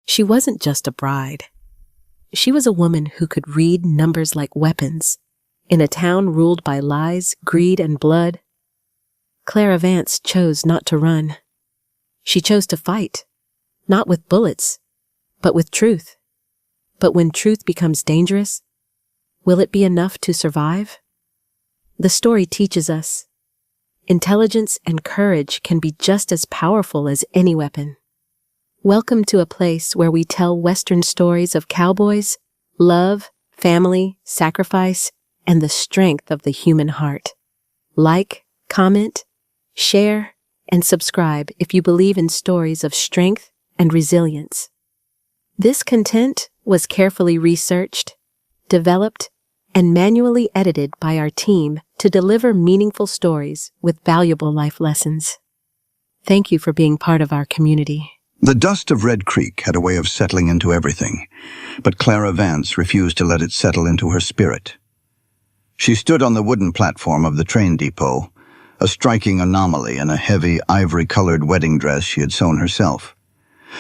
She wasn't just a bride. She was a woman who could read numbers like weapons. In a town ruled by lies, greed, and blood, Clara Vance chose not to run. She chose to fight, not with bullets, but with truth. But when truth becomes dangerous, will it be enough to survive? The story teaches us intelligence and courage can be just as powerful as any weapon. Welcome to a place where we tell Western stories of cowboys, love, family, sacrifice, and the strength of the human heart. Like, comment, share, and subscribe if you believe in stories of strength and resilience. This content was carefully researched, developed, and manually edited by our team to deliver meaningful stories with valuable life lessons. Thank you for being part of our community. The dust of Red Creek had a way of settling into everything, but Clara Vance refused to let it settle into her spirit. She stood on the wooden platform of the train depot, a striking anomaly in a heavy, ivory-colored wedding dress she had sewn herself.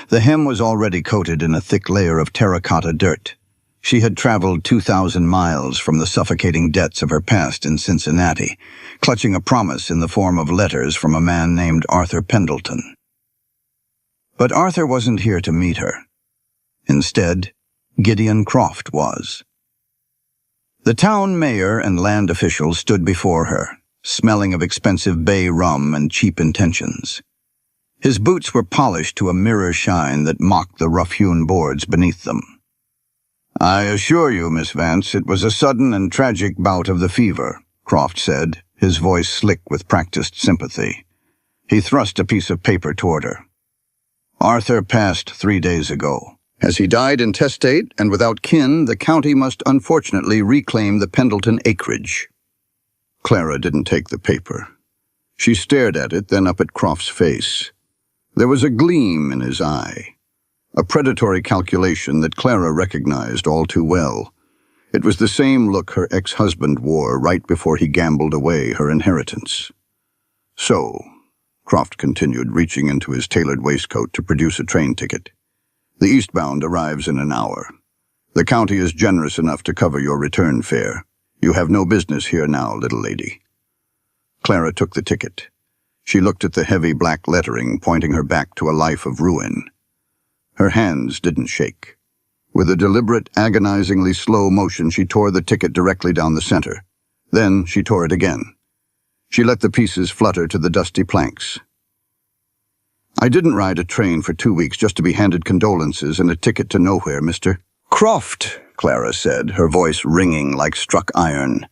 The hem was already coated in a thick layer of terracotta dirt. She had traveled 2,000 miles from the suffocating debts of her past in Cincinnati, clutching a promise in the form of letters from a man named Arthur Pendleton. But Arthur wasn't here to meet her. Instead, Gideon Croft was. The town mayor and land officials stood before her, smelling of expensive bay rum and cheap intentions. His boots were polished to a mirror shine that mocked the rough-hewn boards beneath them. "I assure you, Miss Vance, it was a sudden and tragic bout of the fever," Croft said, his voice slick with practiced sympathy. He thrust a piece of paper toward her. "Arthur passed 3 days ago. As he died intestate and without kin, the county must unfortunately reclaim the Pendleton acreage." Clara didn't take the paper. She stared at it, then up at Croft's face. There was a gleam in his eye, a predatory calculation that Clara recognized all too well. It was the same look her ex-husband wore right before he gambled away her inheritance. "So," Croft continued, reaching into his tailored waistcoat to produce a train ticket, "the eastbound arrives in an hour. The county is generous enough to cover your return fare. You have no business here now, little lady." Clara took the ticket. She looked at the heavy black lettering pointing her back to a life of ruin. Her hands didn't shake. With a deliberate, agonizingly slow motion, she tore the ticket directly down the center. Then she tore it again. She let the pieces flutter to the dusty planks. "I didn't ride a train for 2 weeks just to be handed condolences and a ticket to nowhere, Mr. Croft," Clara said, her voice ringing like struck iron.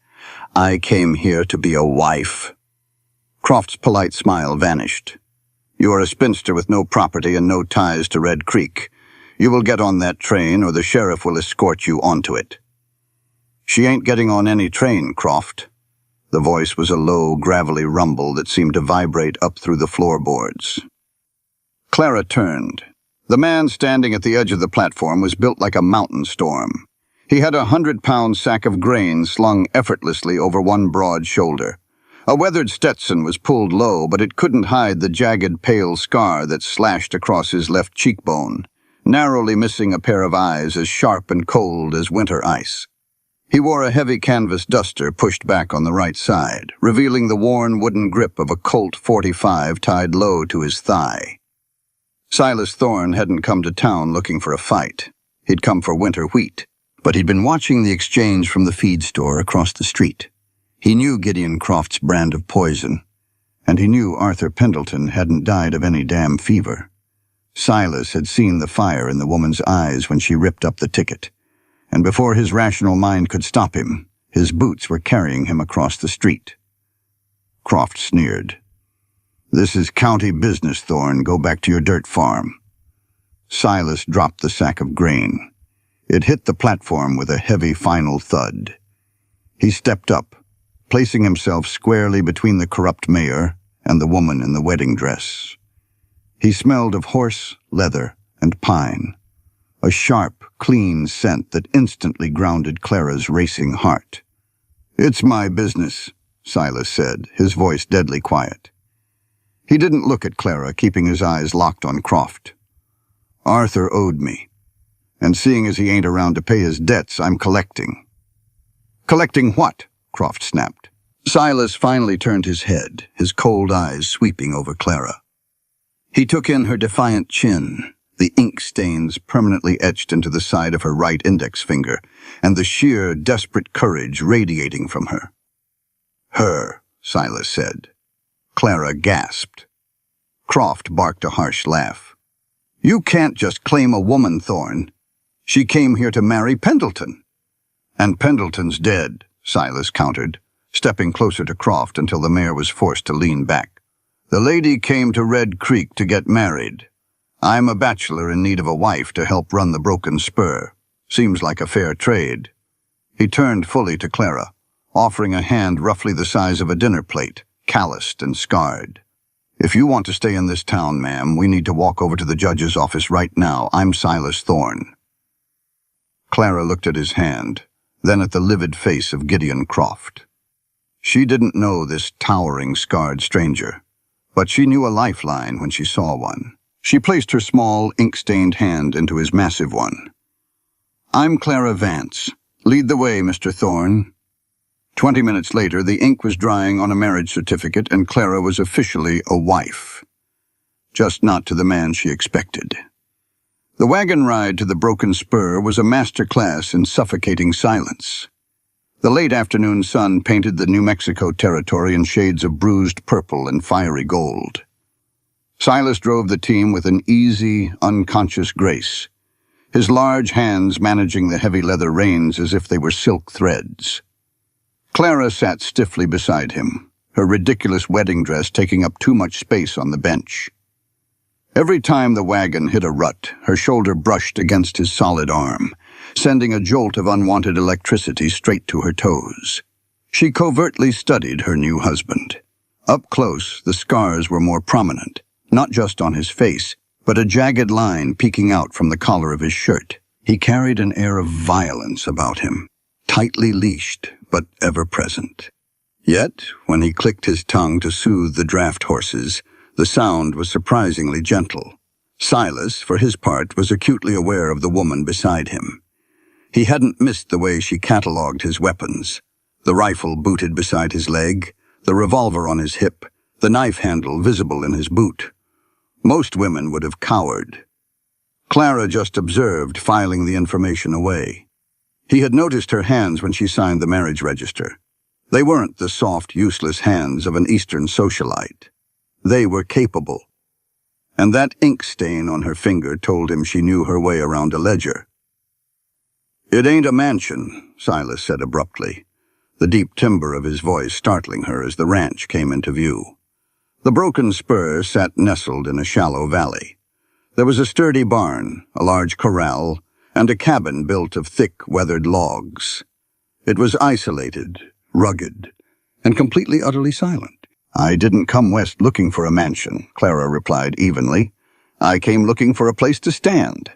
"I came here to be a wife." Croft's polite smile vanished. "You are a spinster with no property and no ties to Red Creek. You will get on that train or the sheriff will escort you onto it." "She ain't getting on any train, Croft." The voice was a low, gravelly rumble that seemed to vibrate up through the floorboards. Clara turned. The man standing at the edge of the platform was built like a mountain storm. He had a 100-pound sack of grain slung effortlessly over one broad shoulder. A weathered Stetson was pulled low, but it couldn't hide the jagged, pale scar that slashed across his left cheekbone, narrowly missing a pair of eyes as sharp and cold as winter ice. He wore a heavy canvas duster pushed back on the right side, revealing the worn wooden grip of a Colt .45 tied low to his thigh. Silas Thorne hadn't come to town looking for a fight. He'd come for winter wheat, but he'd been watching the exchange from the feed store across the street. He knew Gideon Croft's brand of poison, and he knew Arthur Pendleton hadn't died of any damn fever. Silas had seen the fire in the woman's eyes when she ripped up the ticket, and before his rational mind could stop him, his boots were carrying him across the street. Croft sneered. "This is county business, Thorne. Go back to your dirt farm." Silas dropped the sack of grain. It hit the platform with a heavy final thud. He stepped up, placing himself squarely between the corrupt mayor and the woman in the wedding dress. He smelled of horse, leather, and pine, a sharp, clean scent that instantly grounded Clara's racing heart. "It's my business," Silas said, his voice deadly quiet. He didn't look at Clara, keeping his eyes locked on Croft. Arthur owed me. And seeing as he ain't around to pay his debts, I'm collecting. Collecting what? Croft snapped. Silas finally turned his head, his cold eyes sweeping over Clara. He took in her defiant chin, the ink stains permanently etched into the side of her right index finger, and the sheer, desperate courage radiating from her. Her, Silas said. Clara gasped. Croft barked a harsh laugh. You can't just claim a woman, Thorne. She came here to marry Pendleton. And Pendleton's dead, Silas countered, stepping closer to Croft until the mayor was forced to lean back. The lady came to Red Creek to get married. I'm a bachelor in need of a wife to help run the Broken Spur. Seems like a fair trade. He turned fully to Clara, offering a hand roughly the size of a dinner plate, calloused and scarred. If you want to stay in this town, ma'am, we need to walk over to the judge's office right now. I'm Silas Thorne. Clara looked at his hand, then at the livid face of Gideon Croft. She didn't know this towering, scarred stranger, but she knew a lifeline when she saw one. She placed her small, ink-stained hand into his massive one. I'm Clara Vance. Lead the way, Mr. Thorne. 20 minutes later, the ink was drying on a marriage certificate, and Clara was officially a wife. Just not to the man she expected. The wagon ride to the Broken Spur was a master class in suffocating silence. The late afternoon sun painted the New Mexico territory in shades of bruised purple and fiery gold. Silas drove the team with an easy, unconscious grace, his large hands managing the heavy leather reins as if they were silk threads. Clara sat stiffly beside him, her ridiculous wedding dress taking up too much space on the bench. Every time the wagon hit a rut, her shoulder brushed against his solid arm, sending a jolt of unwanted electricity straight to her toes. She covertly studied her new husband. Up close, the scars were more prominent, not just on his face, but a jagged line peeking out from the collar of his shirt. He carried an air of violence about him, tightly leashed, but ever present. Yet, when he clicked his tongue to soothe the draft horses, the sound was surprisingly gentle. Silas, for his part, was acutely aware of the woman beside him. He hadn't missed the way she catalogued his weapons. The rifle booted beside his leg, the revolver on his hip, the knife handle visible in his boot. Most women would have cowered. Clara just observed, filing the information away. He had noticed her hands when she signed the marriage register. They weren't the soft, useless hands of an Eastern socialite. They were capable. And that ink stain on her finger told him she knew her way around a ledger. It ain't a mansion, Silas said abruptly, the deep timbre of his voice startling her as the ranch came into view. The Broken Spur sat nestled in a shallow valley. There was a sturdy barn, a large corral, and a cabin built of thick, weathered logs. It was isolated, rugged, and completely utterly silent. I didn't come west looking for a mansion, Clara replied evenly. I came looking for a place to stand.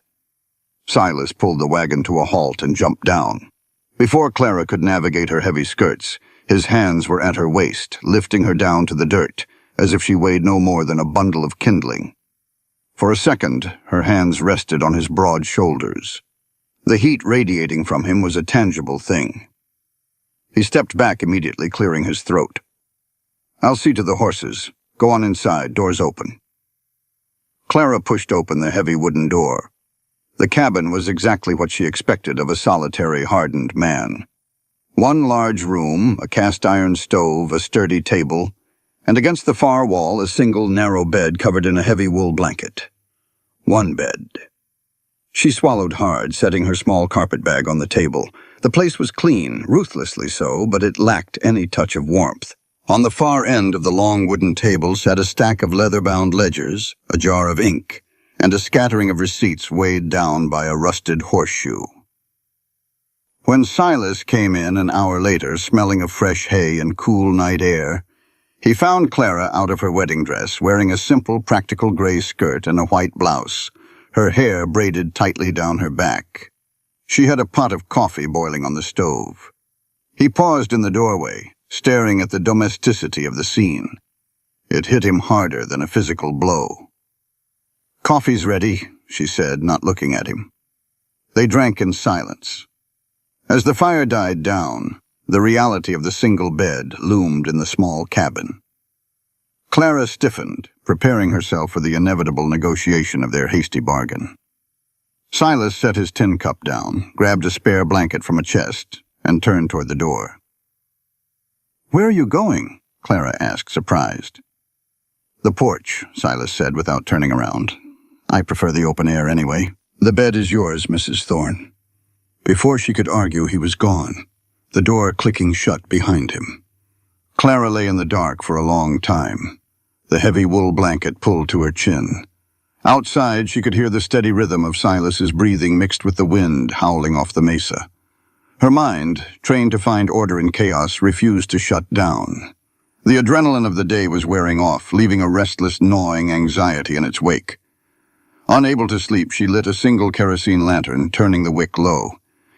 Silas pulled the wagon to a halt and jumped down. Before Clara could navigate her heavy skirts, his hands were at her waist, lifting her down to the dirt, as if she weighed no more than a bundle of kindling. For a second, her hands rested on his broad shoulders. The heat radiating from him was a tangible thing. He stepped back immediately, clearing his throat. I'll see to the horses. Go on inside, door's open. Clara pushed open the heavy wooden door. The cabin was exactly what she expected of a solitary, hardened man. One large room, a cast-iron stove, a sturdy table, and against the far wall a single narrow bed covered in a heavy wool blanket. One bed. She swallowed hard, setting her small carpetbag on the table. The place was clean, ruthlessly so, but it lacked any touch of warmth. On the far end of the long wooden table sat a stack of leather-bound ledgers, a jar of ink, and a scattering of receipts weighed down by a rusted horseshoe. When Silas came in an hour later, smelling of fresh hay and cool night air, he found Clara out of her wedding dress, wearing a simple, practical gray skirt and a white blouse, her hair braided tightly down her back. She had a pot of coffee boiling on the stove. He paused in the doorway, staring at the domesticity of the scene. It hit him harder than a physical blow. Coffee's ready, she said, not looking at him. They drank in silence. As the fire died down, the reality of the single bed loomed in the small cabin. Clara stiffened, preparing herself for the inevitable negotiation of their hasty bargain. Silas set his tin cup down, grabbed a spare blanket from a chest, and turned toward the door. "Where are you going?" Clara asked, surprised. "The porch," Silas said without turning around. "I prefer the open air anyway. The bed is yours, Mrs. Thorne." Before she could argue, he was gone, the door clicking shut behind him. Clara lay in the dark for a long time, the heavy wool blanket pulled to her chin. Outside, she could hear the steady rhythm of Silas's breathing mixed with the wind howling off the mesa. Her mind, trained to find order in chaos, refused to shut down. The adrenaline of the day was wearing off, leaving a restless, gnawing anxiety in its wake. Unable to sleep, she lit a single kerosene lantern, turning the wick low.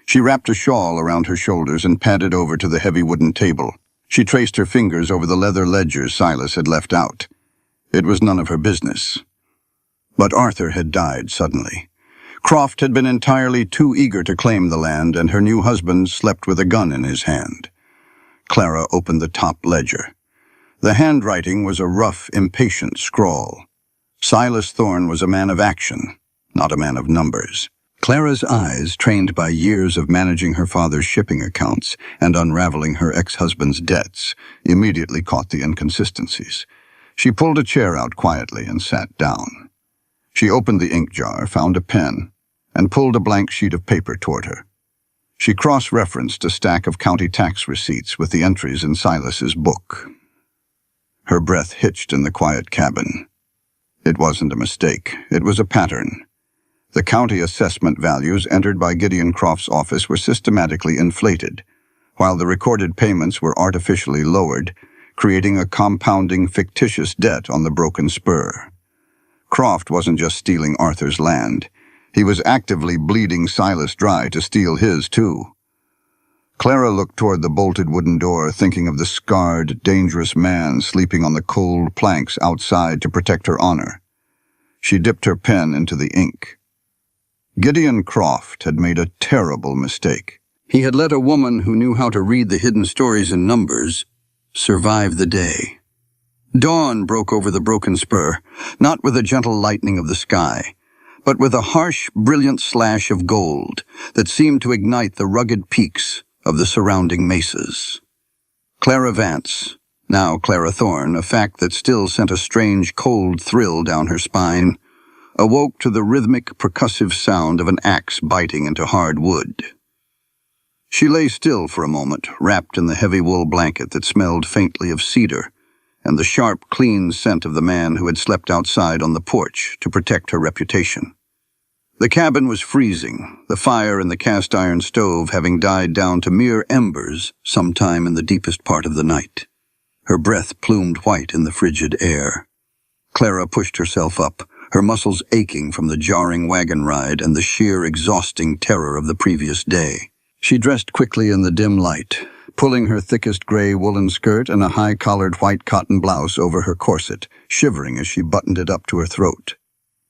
She wrapped a shawl around her shoulders and padded over to the heavy wooden table. She traced her fingers over the leather ledgers Silas had left out. It was none of her business. But Arthur had died suddenly. Croft had been entirely too eager to claim the land, and her new husband slept with a gun in his hand. Clara opened the top ledger. The handwriting was a rough, impatient scrawl. Silas Thorne was a man of action, not a man of numbers. Clara's eyes, trained by years of managing her father's shipping accounts and unraveling her ex-husband's debts, immediately caught the inconsistencies. She pulled a chair out quietly and sat down. She opened the ink jar, found a pen, and pulled a blank sheet of paper toward her. She cross-referenced a stack of county tax receipts with the entries in Silas's book. Her breath hitched in the quiet cabin. It wasn't a mistake. It was a pattern. The county assessment values entered by Gideon Croft's office were systematically inflated, while the recorded payments were artificially lowered, creating a compounding fictitious debt on the broken spur. Croft wasn't just stealing Arthur's land. He was actively bleeding Silas dry to steal his, too. Clara looked toward the bolted wooden door, thinking of the scarred, dangerous man sleeping on the cold planks outside to protect her honor. She dipped her pen into the ink. Gideon Croft had made a terrible mistake. He had let a woman who knew how to read the hidden stories in numbers survive the day. Dawn broke over the broken spur, not with a gentle lightening of the sky, but with a harsh, brilliant slash of gold that seemed to ignite the rugged peaks of the surrounding mesas. Clara Vance, now Clara Thorne, a fact that still sent a strange, cold thrill down her spine, awoke to the rhythmic, percussive sound of an axe biting into hard wood. She lay still for a moment, wrapped in the heavy wool blanket that smelled faintly of cedar and the sharp, clean scent of the man who had slept outside on the porch to protect her reputation. The cabin was freezing, the fire in the cast-iron stove having died down to mere embers sometime in the deepest part of the night. Her breath plumed white in the frigid air. Clara pushed herself up, her muscles aching from the jarring wagon ride and the sheer, exhausting terror of the previous day. She dressed quickly in the dim light, pulling her thickest gray woolen skirt and a high-collared white cotton blouse over her corset, shivering as she buttoned it up to her throat.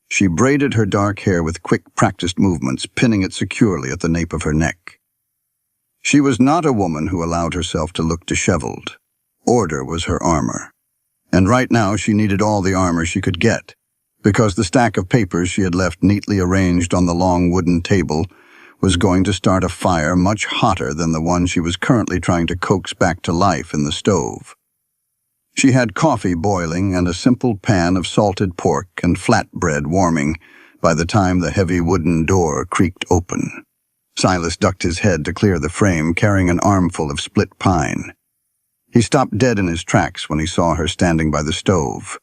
She braided her dark hair with quick, practiced movements, pinning it securely at the nape of her neck. She was not a woman who allowed herself to look disheveled. Order was her armor. And right now she needed all the armor she could get, because the stack of papers she had left neatly arranged on the long wooden table was going to start a fire much hotter than the one she was currently trying to coax back to life in the stove. She had coffee boiling and a simple pan of salted pork and flatbread warming by the time the heavy wooden door creaked open. Silas ducked his head to clear the frame, carrying an armful of split pine. He stopped dead in his tracks when he saw her standing by the stove.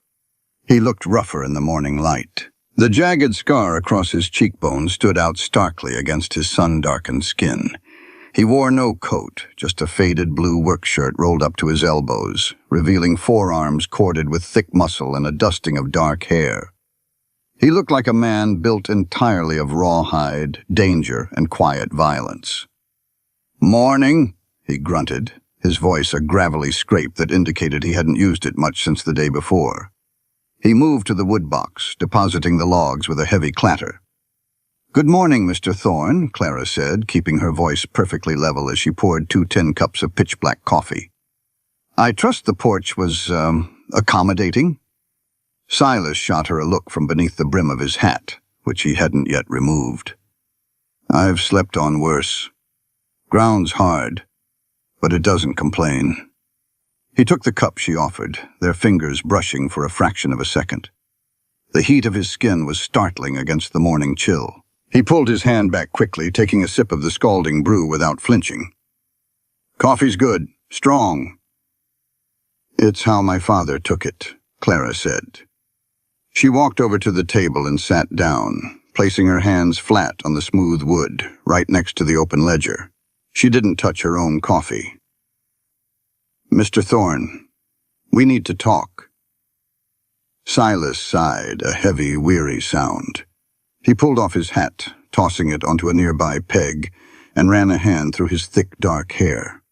He looked rougher in the morning light. The jagged scar across his cheekbone stood out starkly against his sun-darkened skin. He wore no coat, just a faded blue work shirt rolled up to his elbows, revealing forearms corded with thick muscle and a dusting of dark hair. He looked like a man built entirely of rawhide, danger, and quiet violence. "Morning," he grunted, his voice a gravelly scrape that indicated he hadn't used it much since the day before. He moved to the wood box, depositing the logs with a heavy clatter. "Good morning, Mr. Thorne," Clara said, keeping her voice perfectly level as she poured 2 tin cups of pitch-black coffee. "I trust the porch was, accommodating?" Silas shot her a look from beneath the brim of his hat, which he hadn't yet removed. "I've slept on worse. Ground's hard, but it doesn't complain." He took the cup she offered, their fingers brushing for a fraction of a second. The heat of his skin was startling against the morning chill. He pulled his hand back quickly, taking a sip of the scalding brew without flinching. "Coffee's good, strong." "It's how my father took it," Clara said. She walked over to the table and sat down, placing her hands flat on the smooth wood, right next to the open ledger. She didn't touch her own coffee. "Mr. Thorne, we need to talk." Silas sighed, a heavy, weary sound. He pulled off his hat, tossing it onto a nearby peg, and ran a hand through his thick, dark hair.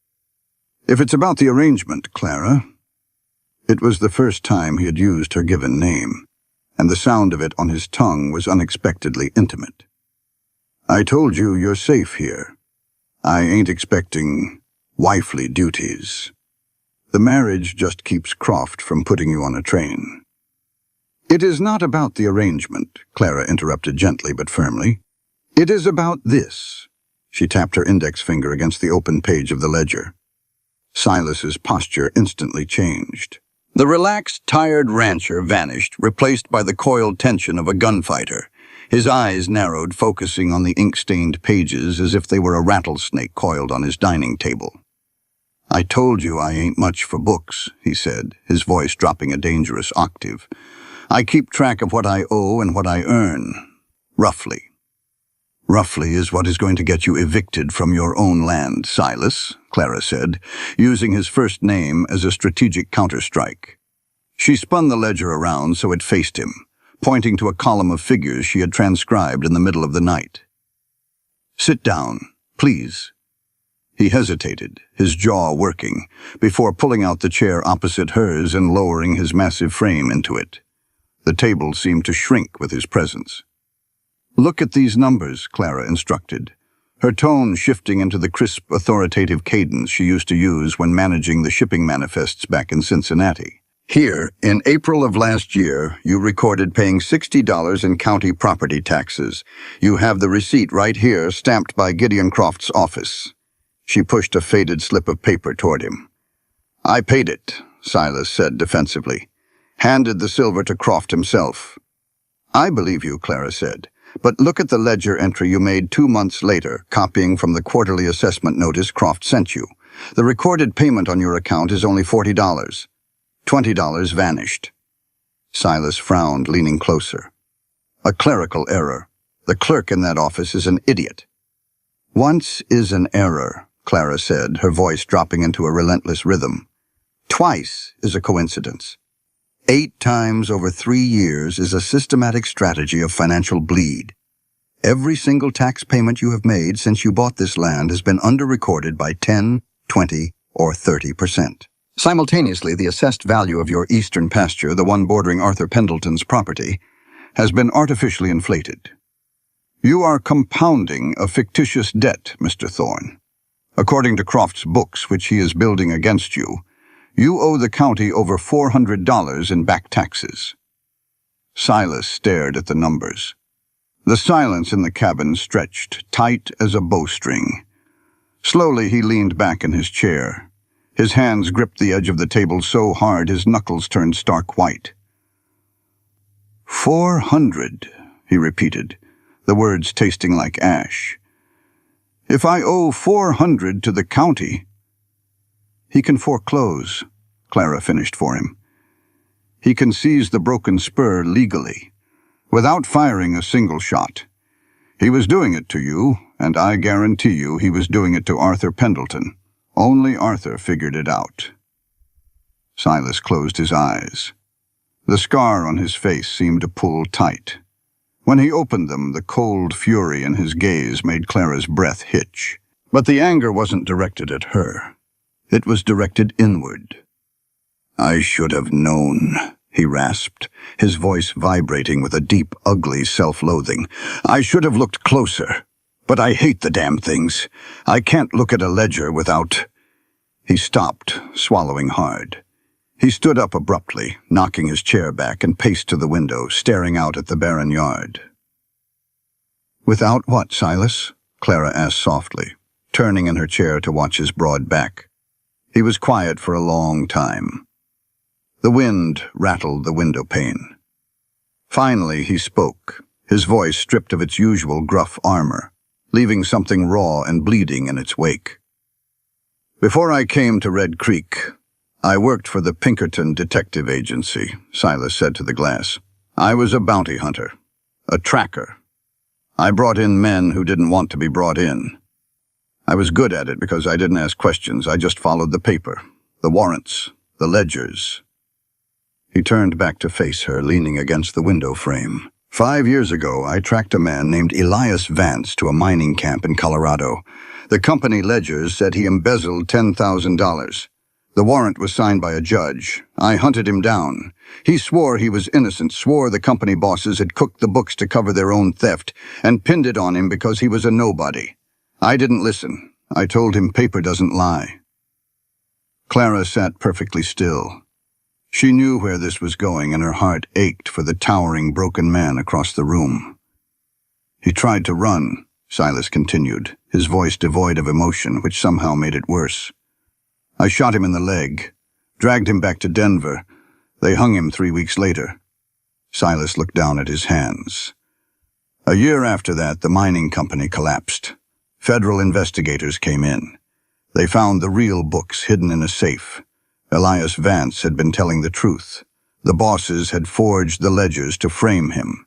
"If it's about the arrangement, Clara." It was the first time he had used her given name, and the sound of it on his tongue was unexpectedly intimate. "I told you you're safe here. I ain't expecting wifely duties. The marriage just keeps Croft from putting you on a train." "It is not about the arrangement," Clara interrupted gently but firmly. "It is about this." She tapped her index finger against the open page of the ledger. Silas's posture instantly changed. The relaxed, tired rancher vanished, replaced by the coiled tension of a gunfighter. His eyes narrowed, focusing on the ink-stained pages as if they were a rattlesnake coiled on his dining table. "I told you I ain't much for books," he said, his voice dropping a dangerous octave. "I keep track of what I owe and what I earn, roughly." "Roughly is what is going to get you evicted from your own land, Silas," Clara said, using his first name as a strategic counterstrike. She spun the ledger around so it faced him, pointing to a column of figures she had transcribed in the middle of the night. "Sit down, please." He hesitated, his jaw working, before pulling out the chair opposite hers and lowering his massive frame into it. The table seemed to shrink with his presence. "Look at these numbers," Clara instructed, her tone shifting into the crisp, authoritative cadence she used to use when managing the shipping manifests back in Cincinnati. "Here, in April of last year, you recorded paying $60 in county property taxes. You have the receipt right here, stamped by Gideon Croft's office." She pushed a faded slip of paper toward him. "I paid it," Silas said defensively. Handed the silver to Croft himself. "I believe you," Clara said. "But look at the ledger entry you made 2 months later, copying from the quarterly assessment notice Croft sent you. The recorded payment on your account is only $40. $20 vanished." Silas frowned, leaning closer. "A clerical error. The clerk in that office is an idiot." "Once is an error," Clara said, her voice dropping into a relentless rhythm. "Twice is a coincidence. 8 times over 3 years is a systematic strategy of financial bleed. Every single tax payment you have made since you bought this land has been under-recorded by 10, 20, or 30%. Simultaneously, the assessed value of your eastern pasture, the one bordering Arthur Pendleton's property, has been artificially inflated. You are compounding a fictitious debt, Mr. Thorne. According to Croft's books, which he is building against you, you owe the county over $400 in back taxes." Silas stared at the numbers. The silence in the cabin stretched, tight as a bowstring. Slowly he leaned back in his chair. His hands gripped the edge of the table so hard his knuckles turned stark white. 400, he repeated, the words tasting like ash. "If I owe 400 to the county—" "He can foreclose," Clara finished for him. "He can seize the broken spur legally, without firing a single shot. He was doing it to you, and I guarantee you he was doing it to Arthur Pendleton. Only Arthur figured it out." Silas closed his eyes. The scar on his face seemed to pull tight. When he opened them, the cold fury in his gaze made Clara's breath hitch. But the anger wasn't directed at her. It was directed inward. "I should have known," he rasped, his voice vibrating with a deep, ugly self-loathing. "I should have looked closer, but I hate the damn things. I can't look at a ledger without—" He stopped, swallowing hard. He stood up abruptly, knocking his chair back, and paced to the window, staring out at the barren yard. "Without what, Silas?" Clara asked softly, turning in her chair to watch his broad back. He was quiet for a long time. The wind rattled the window pane. Finally, he spoke, his voice stripped of its usual gruff armor, leaving something raw and bleeding in its wake. "Before I came to Red Creek, I worked for the Pinkerton Detective Agency," Silas said to the glass. "I was a bounty hunter, a tracker. I brought in men who didn't want to be brought in. I was good at it because I didn't ask questions. I just followed the paper, the warrants, the ledgers." He turned back to face her, leaning against the window frame. "5 years ago, I tracked a man named Elias Vance to a mining camp in Colorado. The company ledgers said he embezzled $10,000. The warrant was signed by a judge. I hunted him down. He swore he was innocent, swore the company bosses had cooked the books to cover their own theft, and pinned it on him because he was a nobody. I didn't listen. I told him paper doesn't lie." Clara sat perfectly still. She knew where this was going, and her heart ached for the towering, broken man across the room. "He tried to run," Silas continued, his voice devoid of emotion, which somehow made it worse. "I shot him in the leg, dragged him back to Denver. They hung him 3 weeks later." Silas looked down at his hands. "A year after that, the mining company collapsed. Federal investigators came in. They found the real books hidden in a safe. Elias Vance had been telling the truth. The bosses had forged the ledgers to frame him.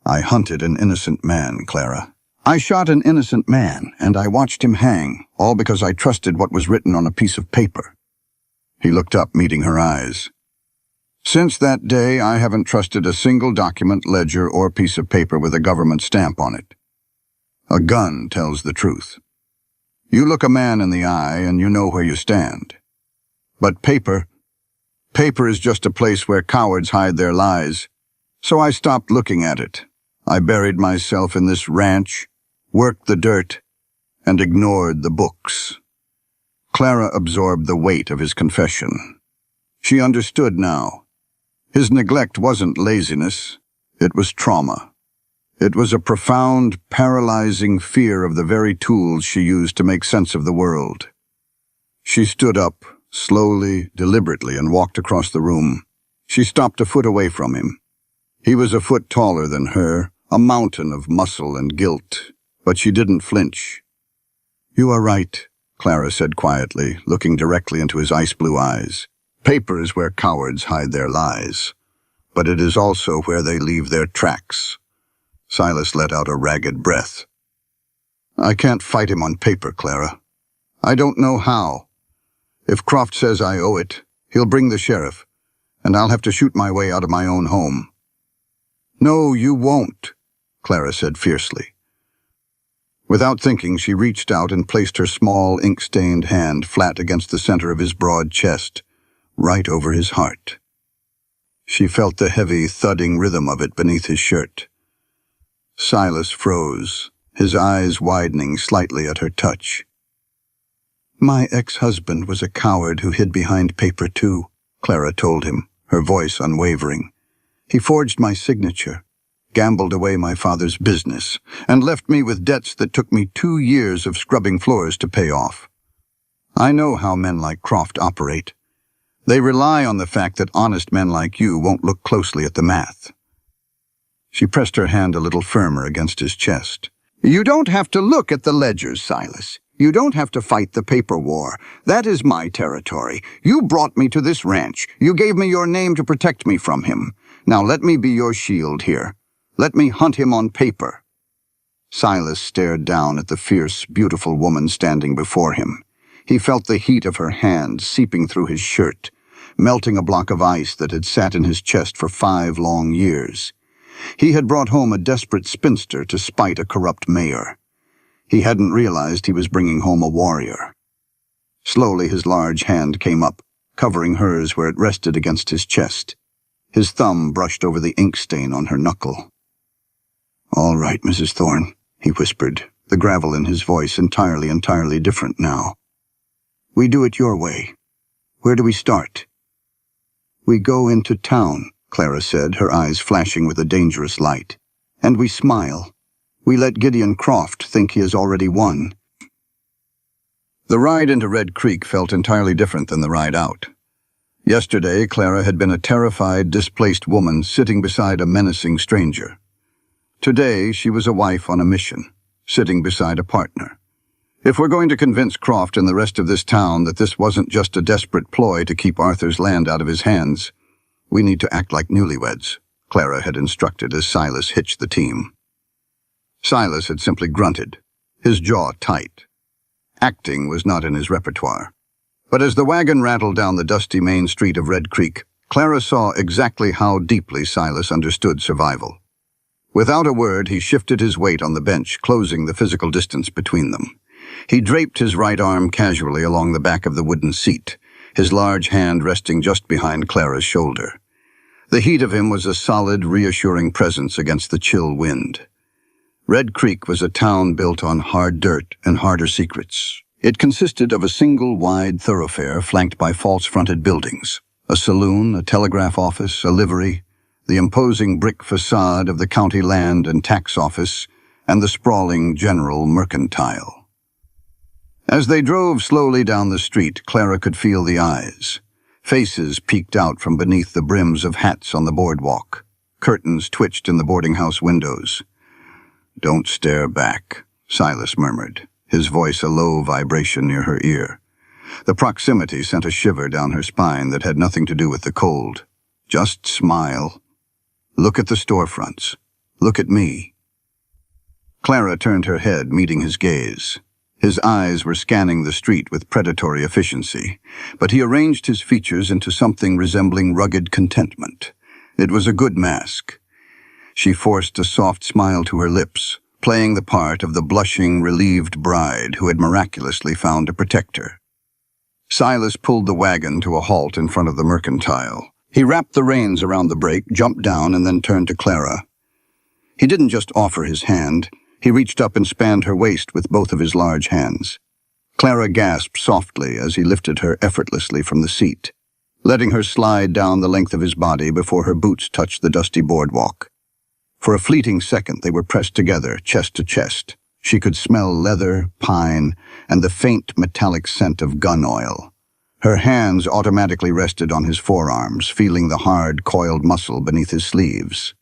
I hunted an innocent man, Clara. I shot an innocent man, and I watched him hang, all because I trusted what was written on a piece of paper." He looked up, meeting her eyes. "Since that day, I haven't trusted a single document, ledger, or piece of paper with a government stamp on it. A gun tells the truth. You look a man in the eye, and you know where you stand. But paper is just a place where cowards hide their lies. So I stopped looking at it. I buried myself in this ranch, worked the dirt, and ignored the books." Clara absorbed the weight of his confession. She understood now. His neglect wasn't laziness, it was trauma. It was a profound, paralyzing fear of the very tools she used to make sense of the world. She stood up, slowly, deliberately, and walked across the room. She stopped a foot away from him. He was a foot taller than her, a mountain of muscle and guilt, but she didn't flinch. "You are right," Clara said quietly, looking directly into his ice-blue eyes. "Paper is where cowards hide their lies, but it is also where they leave their tracks." Silas let out a ragged breath. "I can't fight him on paper, Clara. I don't know how. If Croft says I owe it, he'll bring the sheriff, and I'll have to shoot my way out of my own home." "No, you won't," Clara said fiercely. Without thinking, she reached out and placed her small, ink-stained hand flat against the center of his broad chest, right over his heart. She felt the heavy, thudding rhythm of it beneath his shirt. Silas froze, his eyes widening slightly at her touch. "My ex-husband was a coward who hid behind paper too," Clara told him, her voice unwavering. "He forged my signature, gambled away my father's business, and left me with debts that took me 2 years of scrubbing floors to pay off. I know how men like Croft operate. They rely on the fact that honest men like you won't look closely at the math." She pressed her hand a little firmer against his chest. "You don't have to look at the ledgers, Silas. You don't have to fight the paper war. That is my territory. You brought me to this ranch. You gave me your name to protect me from him. Now let me be your shield here. Let me hunt him on paper." Silas stared down at the fierce, beautiful woman standing before him. He felt the heat of her hand seeping through his shirt, melting a block of ice that had sat in his chest for 5 long years. He had brought home a desperate spinster to spite a corrupt mayor. He hadn't realized he was bringing home a warrior. Slowly his large hand came up, covering hers where it rested against his chest. His thumb brushed over the ink stain on her knuckle. "All right, Mrs. Thorne," he whispered, the gravel in his voice entirely different now. "We do it your way. Where do we start?" "We go into town," Clara said, her eyes flashing with a dangerous light. "And we smile. We let Gideon Croft think he has already won." The ride into Red Creek felt entirely different than the ride out. Yesterday, Clara had been a terrified, displaced woman sitting beside a menacing stranger. Today, she was a wife on a mission, sitting beside a partner. If we're going to convince Croft and the rest of this town that this wasn't just a desperate ploy to keep Arthur's land out of his hands, we need to act like newlyweds, Clara had instructed as Silas hitched the team. Silas had simply grunted, his jaw tight. Acting was not in his repertoire. But as the wagon rattled down the dusty main street of Red Creek, Clara saw exactly how deeply Silas understood survival. Without a word, he shifted his weight on the bench, closing the physical distance between them. He draped his right arm casually along the back of the wooden seat, his large hand resting just behind Clara's shoulder. The heat of him was a solid, reassuring presence against the chill wind. Red Creek was a town built on hard dirt and harder secrets. It consisted of a single wide thoroughfare flanked by false-fronted buildings, a saloon, a telegraph office, a livery, the imposing brick facade of the county land and tax office, and the sprawling general mercantile. As they drove slowly down the street, Clara could feel the eyes. Faces peeked out from beneath the brims of hats on the boardwalk. Curtains twitched in the boarding house windows. "Don't stare back," Silas murmured, his voice a low vibration near her ear. The proximity sent a shiver down her spine that had nothing to do with the cold. "Just smile. Look at the storefronts. Look at me." Clara turned her head, meeting his gaze. His eyes were scanning the street with predatory efficiency, but he arranged his features into something resembling rugged contentment. It was a good mask. She forced a soft smile to her lips, playing the part of the blushing, relieved bride who had miraculously found a protector. Silas pulled the wagon to a halt in front of the mercantile. He wrapped the reins around the brake, jumped down, and then turned to Clara. He didn't just offer his hand. He reached up and spanned her waist with both of his large hands. Clara gasped softly as he lifted her effortlessly from the seat, letting her slide down the length of his body before her boots touched the dusty boardwalk. For a fleeting second they were pressed together, chest to chest. She could smell leather, pine, and the faint metallic scent of gun oil. Her hands automatically rested on his forearms, feeling the hard, coiled muscle beneath his sleeves.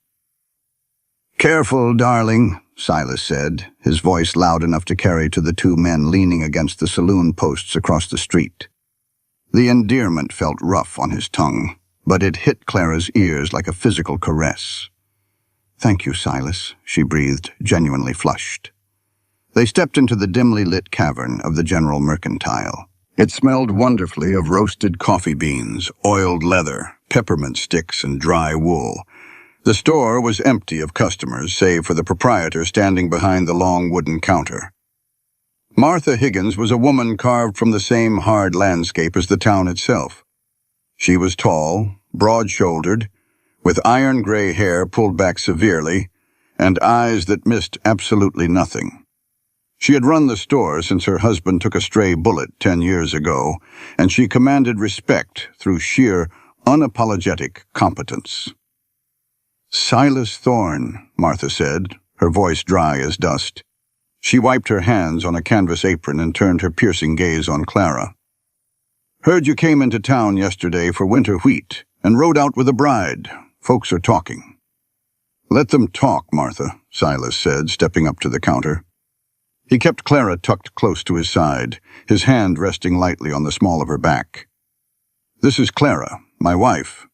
"Careful, darling," Silas said, his voice loud enough to carry to the two men leaning against the saloon posts across the street. The endearment felt rough on his tongue, but it hit Clara's ears like a physical caress. "Thank you, Silas," she breathed, genuinely flushed. They stepped into the dimly lit cavern of the general mercantile. It smelled wonderfully of roasted coffee beans, oiled leather, peppermint sticks, and dry wool. The store was empty of customers, save for the proprietor standing behind the long wooden counter. Martha Higgins was a woman carved from the same hard landscape as the town itself. She was tall, broad-shouldered, with iron gray hair pulled back severely, and eyes that missed absolutely nothing. She had run the store since her husband took a stray bullet 10 years ago, and she commanded respect through sheer, unapologetic competence. "Silas Thorne," Martha said, her voice dry as dust. She wiped her hands on a canvas apron and turned her piercing gaze on Clara. "Heard you came into town yesterday for winter wheat and rode out with a bride. Folks are talking." "Let them talk, Martha," Silas said, stepping up to the counter. He kept Clara tucked close to his side, his hand resting lightly on the small of her back. "This is Clara, my wife."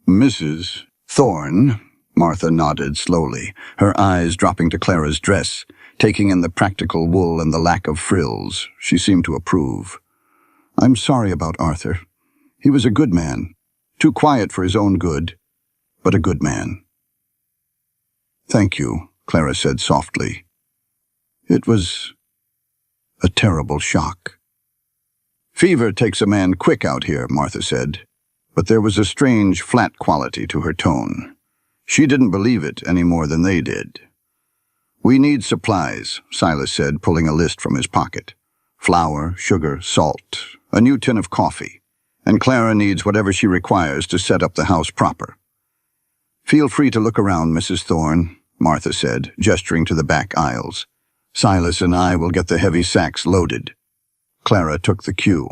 "Mrs. Thorne," Martha nodded slowly, her eyes dropping to Clara's dress, taking in the practical wool and the lack of frills. She seemed to approve. "I'm sorry about Arthur. He was a good man, too quiet for his own good, but a good man." "Thank you," Clara said softly. "It was a terrible shock." "Fever takes a man quick out here," Martha said. but there was a strange, flat quality to her tone. She didn't believe it any more than they did. "We need supplies," Silas said, pulling a list from his pocket. "Flour, sugar, salt, a new tin of coffee, and Clara needs whatever she requires to set up the house proper." "Feel free to look around, Mrs. Thorne," Martha said, gesturing to the back aisles. "Silas and I will get the heavy sacks loaded." Clara took the cue.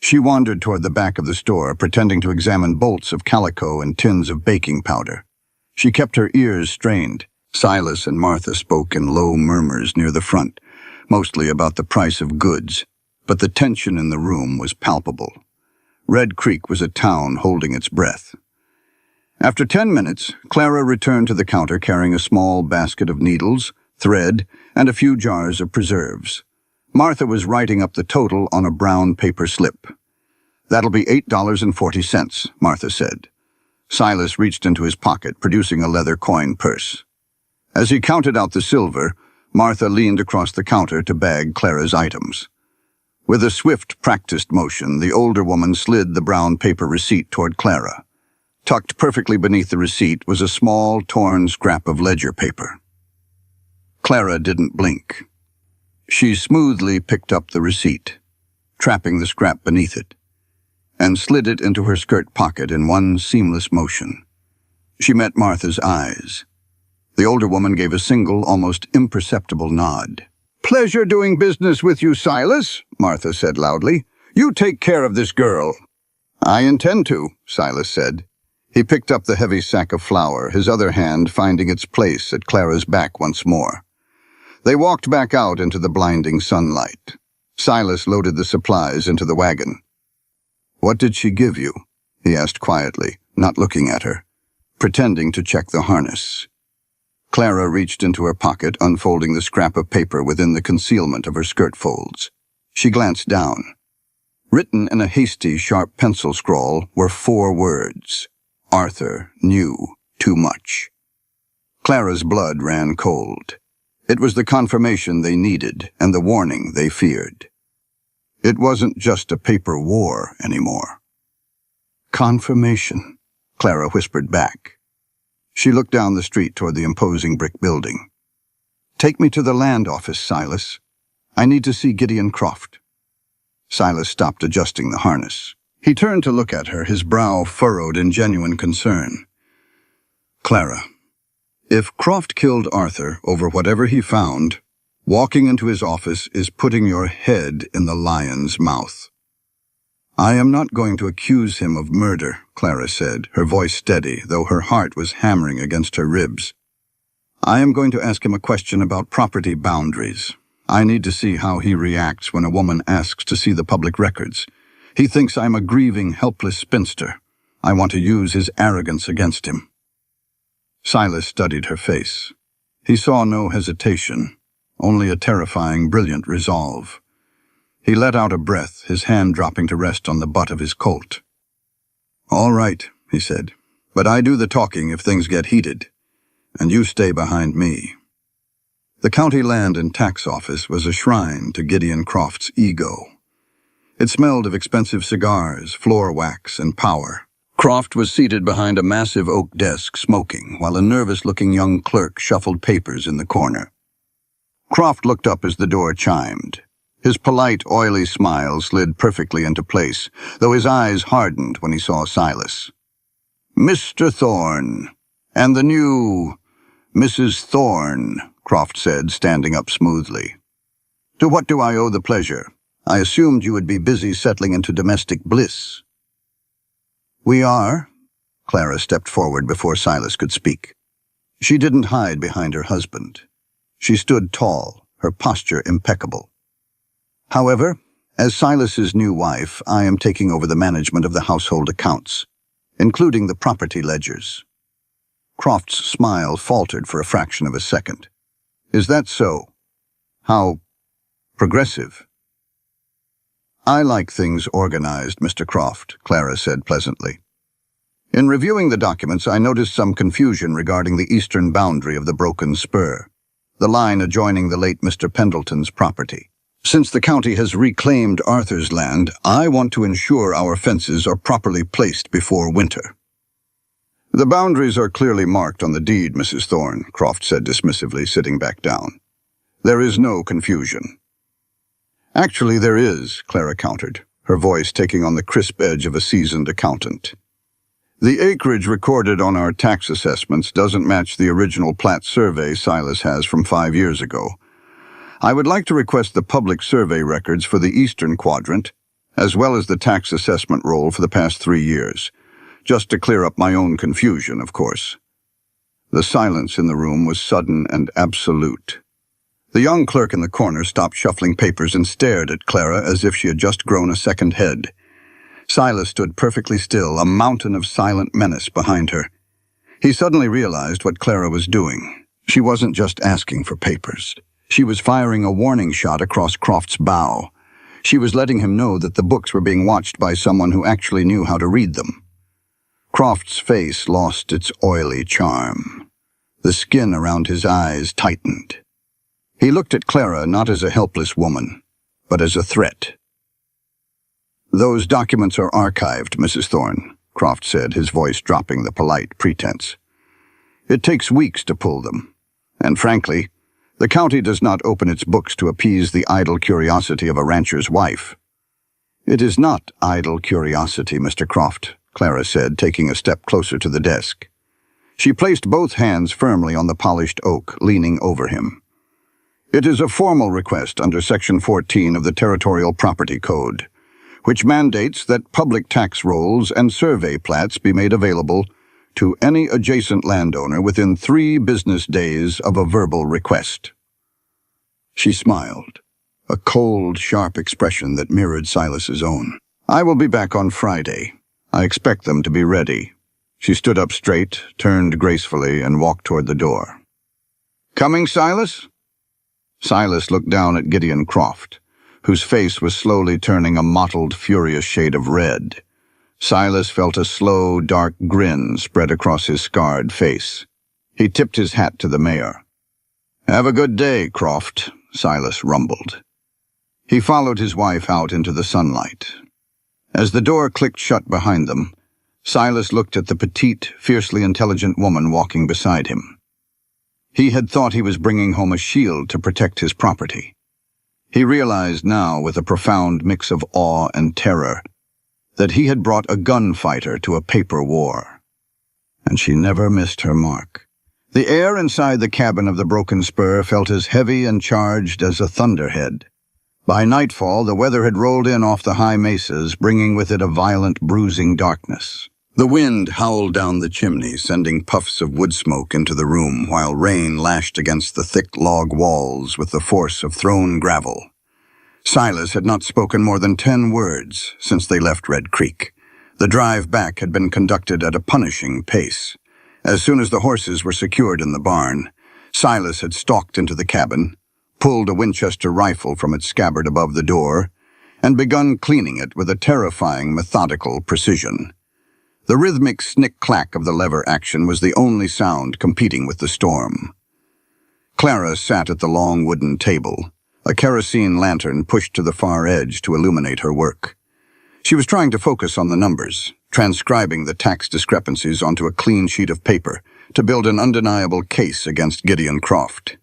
She wandered toward the back of the store, pretending to examine bolts of calico and tins of baking powder. She kept her ears strained. Silas and Martha spoke in low murmurs near the front, mostly about the price of goods, but the tension in the room was palpable. Red Creek was a town holding its breath. After 10 minutes, Clara returned to the counter carrying a small basket of needles, thread, and a few jars of preserves. Martha was writing up the total on a brown paper slip. "That'll be $8.40, Martha said. Silas reached into his pocket, producing a leather coin purse. As he counted out the silver, Martha leaned across the counter to bag Clara's items. With a swift, practiced motion, the older woman slid the brown paper receipt toward Clara. Tucked perfectly beneath the receipt was a small, torn scrap of ledger paper. Clara didn't blink. She smoothly picked up the receipt, trapping the scrap beneath it, and slid it into her skirt pocket in one seamless motion. She met Martha's eyes. The older woman gave a single, almost imperceptible nod. "Pleasure doing business with you, Silas," Martha said loudly. "You take care of this girl." "I intend to," Silas said. He picked up the heavy sack of flour, his other hand finding its place at Clara's back once more. They walked back out into the blinding sunlight. Silas loaded the supplies into the wagon. "What did she give you?" he asked quietly, not looking at her, pretending to check the harness. Clara reached into her pocket, unfolding the scrap of paper within the concealment of her skirt folds. She glanced down. Written in a hasty, sharp pencil scrawl were 4 words. Arthur knew too much. Clara's blood ran cold. It was the confirmation they needed and the warning they feared. It wasn't just a paper war anymore. "Confirmation," Clara whispered back. She looked down the street toward the imposing brick building. "Take me to the land office, Silas. I need to see Gideon Croft." Silas stopped adjusting the harness. He turned to look at her, his brow furrowed in genuine concern. "Clara, if Croft killed Arthur over whatever he found, walking into his office is putting your head in the lion's mouth." "I am not going to accuse him of murder," Clara said, her voice steady, though her heart was hammering against her ribs. "I am going to ask him a question about property boundaries. I need to see how he reacts when a woman asks to see the public records. He thinks I'm a grieving, helpless spinster. I want to use his arrogance against him." Silas studied her face. He saw no hesitation, only a terrifying, brilliant resolve. He let out a breath, his hand dropping to rest on the butt of his Colt. "All right," he said, "but I do the talking if things get heated, and you stay behind me." The county land and tax office was a shrine to Gideon Croft's ego. It smelled of expensive cigars, floor wax, and power. Croft was seated behind a massive oak desk smoking, while a nervous-looking young clerk shuffled papers in the corner. Croft looked up as the door chimed. His polite, oily smile slid perfectly into place, though his eyes hardened when he saw Silas. "Mr. Thorne, and the new Mrs. Thorne," Croft said, standing up smoothly. "To what do I owe the pleasure? I assumed you would be busy settling into domestic bliss." "We are." Clara stepped forward before Silas could speak. She didn't hide behind her husband. She stood tall, her posture impeccable. "However, as Silas's new wife, I am taking over the management of the household accounts, including the property ledgers." Croft's smile faltered for a fraction of a second. "Is that so? How progressive." "I like things organized, Mr. Croft," Clara said pleasantly. "In reviewing the documents, I noticed some confusion regarding the eastern boundary of the broken spur, the line adjoining the late Mr. Pendleton's property. Since the county has reclaimed Arthur's land, I want to ensure our fences are properly placed before winter." "The boundaries are clearly marked on the deed, Mrs. Thorne," Croft said dismissively, sitting back down. "There is no confusion." "Actually, there is," Clara countered, her voice taking on the crisp edge of a seasoned accountant. "The acreage recorded on our tax assessments doesn't match the original plat survey Silas has from 5 years ago. I would like to request the public survey records for the eastern quadrant, as well as the tax assessment roll for the past 3 years, just to clear up my own confusion, of course." The silence in the room was sudden and absolute. The young clerk in the corner stopped shuffling papers and stared at Clara as if she had just grown a second head. Silas stood perfectly still, a mountain of silent menace behind her. He suddenly realized what Clara was doing. She wasn't just asking for papers. She was firing a warning shot across Croft's bow. She was letting him know that the books were being watched by someone who actually knew how to read them. Croft's face lost its oily charm. The skin around his eyes tightened. He looked at Clara not as a helpless woman, but as a threat. "Those documents are archived, Mrs. Thorne," Croft said, his voice dropping the polite pretense. "It takes weeks to pull them, and frankly, the county does not open its books to appease the idle curiosity of a rancher's wife." "It is not idle curiosity, Mr. Croft," Clara said, taking a step closer to the desk. She placed both hands firmly on the polished oak, leaning over him. "It is a formal request under Section 14 of the Territorial Property Code, which mandates that public tax rolls and survey plats be made available to any adjacent landowner within 3 business days of a verbal request." She smiled, a cold, sharp expression that mirrored Silas's own. "I will be back on Friday. I expect them to be ready." She stood up straight, turned gracefully, and walked toward the door. "Coming, Silas?" Silas looked down at Gideon Croft, whose face was slowly turning a mottled, furious shade of red. Silas felt a slow, dark grin spread across his scarred face. He tipped his hat to the mayor. "Have a good day, Croft," Silas rumbled. He followed his wife out into the sunlight. As the door clicked shut behind them, Silas looked at the petite, fiercely intelligent woman walking beside him. He had thought he was bringing home a shield to protect his property. He realized now, with a profound mix of awe and terror, that he had brought a gunfighter to a paper war. And she never missed her mark. The air inside the cabin of the Broken Spur felt as heavy and charged as a thunderhead. By nightfall, the weather had rolled in off the high mesas, bringing with it a violent, bruising darkness. The wind howled down the chimney, sending puffs of wood smoke into the room, while rain lashed against the thick log walls with the force of thrown gravel. Silas had not spoken more than 10 words since they left Red Creek. The drive back had been conducted at a punishing pace. As soon as the horses were secured in the barn, Silas had stalked into the cabin, pulled a Winchester rifle from its scabbard above the door, and begun cleaning it with a terrifying, methodical precision. The rhythmic snick-clack of the lever action was the only sound competing with the storm. Clara sat at the long wooden table, a kerosene lantern pushed to the far edge to illuminate her work. She was trying to focus on the numbers, transcribing the tax discrepancies onto a clean sheet of paper to build an undeniable case against Gideon Croft.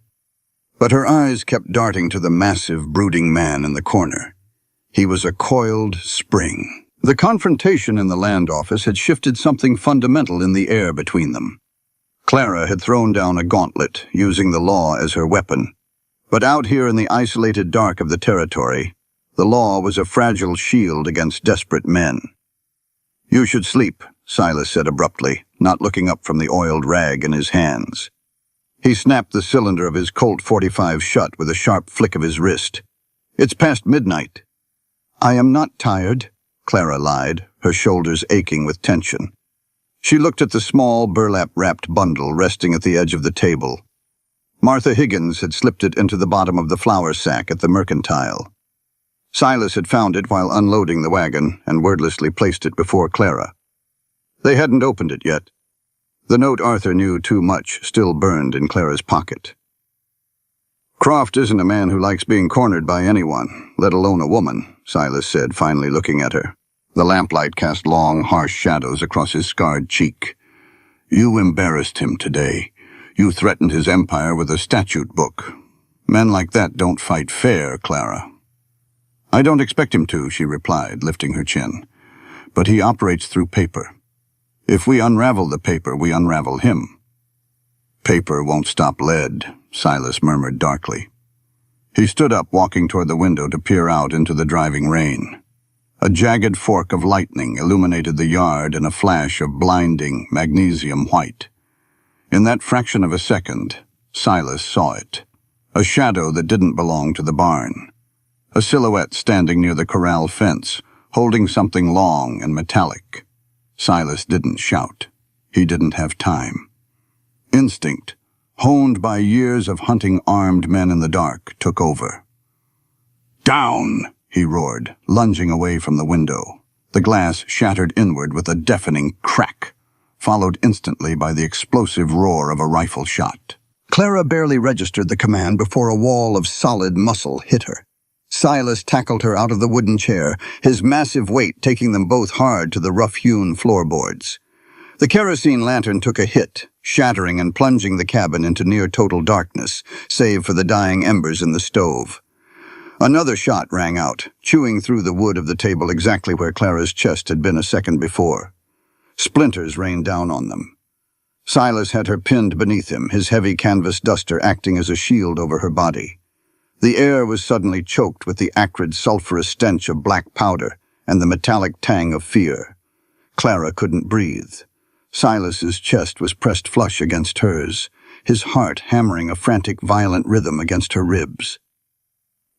But her eyes kept darting to the massive, brooding man in the corner. He was a coiled spring. The confrontation in the land office had shifted something fundamental in the air between them. Clara had thrown down a gauntlet, using the law as her weapon. But out here in the isolated dark of the territory, the law was a fragile shield against desperate men. "You should sleep," Silas said abruptly, not looking up from the oiled rag in his hands. He snapped the cylinder of his Colt .45 shut with a sharp flick of his wrist. "It's past midnight." "I am not tired," Clara lied, her shoulders aching with tension. She looked at the small, burlap-wrapped bundle resting at the edge of the table. Martha Higgins had slipped it into the bottom of the flour sack at the mercantile. Silas had found it while unloading the wagon and wordlessly placed it before Clara. They hadn't opened it yet. The note Arthur knew too much still burned in Clara's pocket. Croft isn't a man who likes being cornered by anyone, let alone a woman, Silas said, finally looking at her. The lamplight cast long, harsh shadows across his scarred cheek. You embarrassed him today. You threatened his empire with a statute book. Men like that don't fight fair, Clara. I don't expect him to, she replied, lifting her chin. But he operates through paper. If we unravel the paper, we unravel him. Paper won't stop lead, Silas murmured darkly. He stood up, walking toward the window to peer out into the driving rain. A jagged fork of lightning illuminated the yard in a flash of blinding magnesium white. In that fraction of a second, Silas saw it. A shadow that didn't belong to the barn. A silhouette standing near the corral fence, holding something long and metallic. Silas didn't shout. He didn't have time. Instinct, honed by years of hunting armed men in the dark, took over. Down! He roared, lunging away from the window. The glass shattered inward with a deafening crack, followed instantly by the explosive roar of a rifle shot. Clara barely registered the command before a wall of solid muscle hit her. Silas tackled her out of the wooden chair, his massive weight taking them both hard to the rough-hewn floorboards. The kerosene lantern took a hit, shattering and plunging the cabin into near-total darkness, save for the dying embers in the stove. Another shot rang out, chewing through the wood of the table exactly where Clara's chest had been a second before. Splinters rained down on them. Silas had her pinned beneath him, his heavy canvas duster acting as a shield over her body. The air was suddenly choked with the acrid, sulphurous stench of black powder and the metallic tang of fear. Clara couldn't breathe. Silas's chest was pressed flush against hers, his heart hammering a frantic, violent rhythm against her ribs.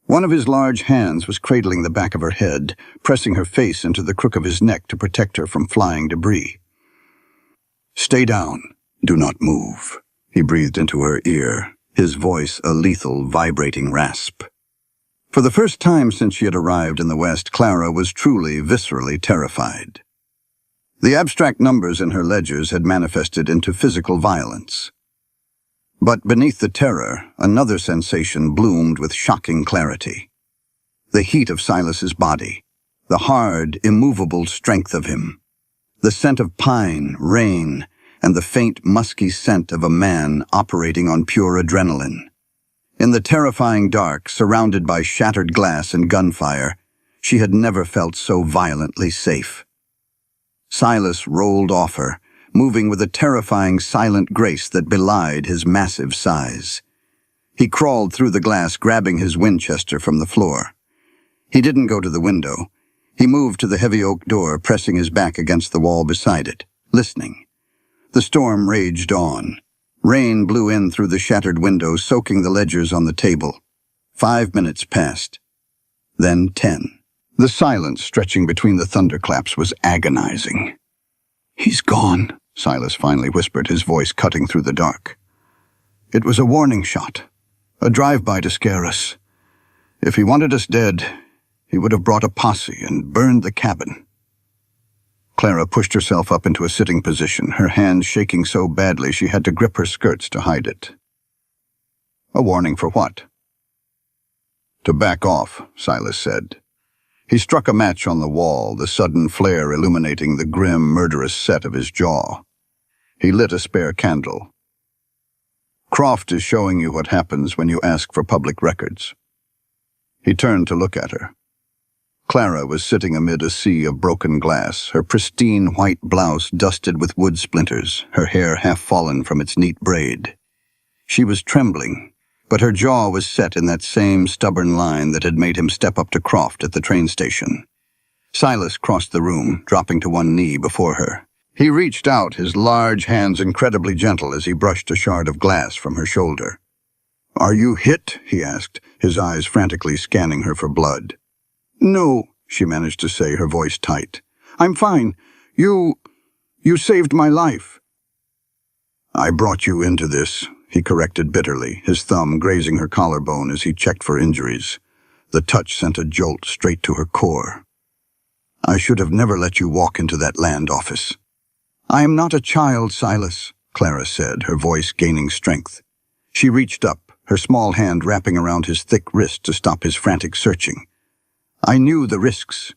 One of his large hands was cradling the back of her head, pressing her face into the crook of his neck to protect her from flying debris. Stay down. Do not move, he breathed into her ear, his voice a lethal, vibrating rasp. For the first time since she had arrived in the West, Clara was truly, viscerally terrified. The abstract numbers in her ledgers had manifested into physical violence. But beneath the terror, another sensation bloomed with shocking clarity. The heat of Silas's body, the hard, immovable strength of him, the scent of pine, rain, and the faint, musky scent of a man operating on pure adrenaline. In the terrifying dark, surrounded by shattered glass and gunfire, she had never felt so violently safe. Silas rolled off her, moving with a terrifying silent grace that belied his massive size. He crawled through the glass, grabbing his Winchester from the floor. He didn't go to the window. He moved to the heavy oak door, pressing his back against the wall beside it, listening. The storm raged on. Rain blew in through the shattered windows, soaking the ledgers on the table. 5 minutes passed. Then 10. The silence stretching between the thunderclaps was agonizing. He's gone, Silas finally whispered, his voice cutting through the dark. It was a warning shot, a drive-by to scare us. If he wanted us dead, he would have brought a posse and burned the cabin. Clara pushed herself up into a sitting position, her hands shaking so badly she had to grip her skirts to hide it. A warning for what? To back off, Silas said. He struck a match on the wall, the sudden flare illuminating the grim, murderous set of his jaw. He lit a spare candle. Croft is showing you what happens when you ask for public records. He turned to look at her. Clara was sitting amid a sea of broken glass, her pristine white blouse dusted with wood splinters, her hair half fallen from its neat braid. She was trembling, but her jaw was set in that same stubborn line that had made him step up to Croft at the train station. Silas crossed the room, dropping to one knee before her. He reached out, his large hands incredibly gentle as he brushed a shard of glass from her shoulder. "Are you hit?" he asked, his eyes frantically scanning her for blood. "No," she managed to say, her voice tight. "I'm fine. You saved my life." "I brought you into this," he corrected bitterly, his thumb grazing her collarbone as he checked for injuries. The touch sent a jolt straight to her core. "I should have never let you walk into that land office." "I am not a child, Silas," Clara said, her voice gaining strength. She reached up, her small hand wrapping around his thick wrist to stop his frantic searching. "I knew the risks.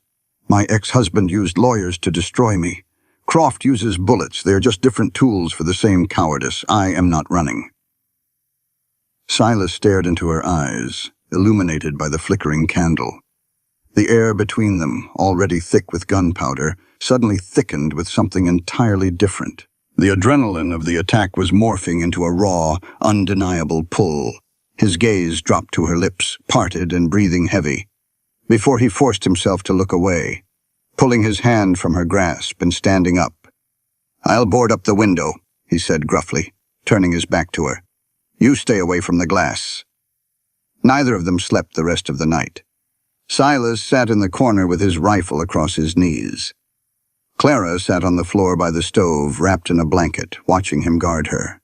My ex-husband used lawyers to destroy me. Croft uses bullets. They are just different tools for the same cowardice. I am not running." Silas stared into her eyes, illuminated by the flickering candle. The air between them, already thick with gunpowder, suddenly thickened with something entirely different. The adrenaline of the attack was morphing into a raw, undeniable pull. His gaze dropped to her lips, parted and breathing heavy, before he forced himself to look away, pulling his hand from her grasp and standing up. "I'll board up the window," he said gruffly, turning his back to her. "You stay away from the glass." Neither of them slept the rest of the night. Silas sat in the corner with his rifle across his knees. Clara sat on the floor by the stove, wrapped in a blanket, watching him guard her.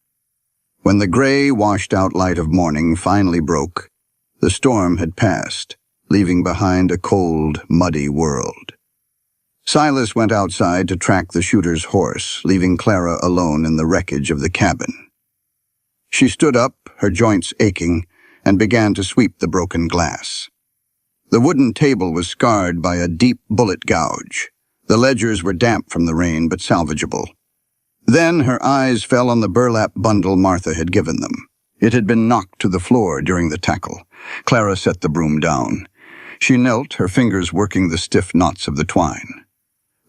When the gray, washed-out light of morning finally broke, the storm had passed, leaving behind a cold, muddy world. Silas went outside to track the shooter's horse, leaving Clara alone in the wreckage of the cabin. She stood up, her joints aching, and began to sweep the broken glass. The wooden table was scarred by a deep bullet gouge. The ledgers were damp from the rain, but salvageable. Then her eyes fell on the burlap bundle Martha had given them. It had been knocked to the floor during the tackle. Clara set the broom down. She knelt, her fingers working the stiff knots of the twine.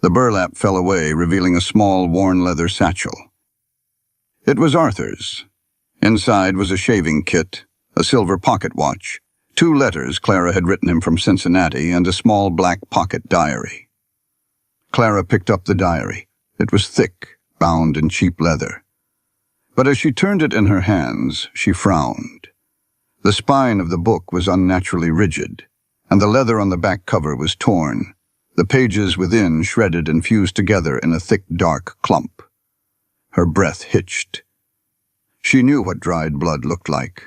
The burlap fell away, revealing a small, worn leather satchel. It was Arthur's. Inside was a shaving kit, a silver pocket watch, 2 letters Clara had written him from Cincinnati, and a small black pocket diary. Clara picked up the diary. It was thick, bound in cheap leather. But as she turned it in her hands, she frowned. The spine of the book was unnaturally rigid, and the leather on the back cover was torn, the pages within shredded and fused together in a thick, dark clump. Her breath hitched. She knew what dried blood looked like.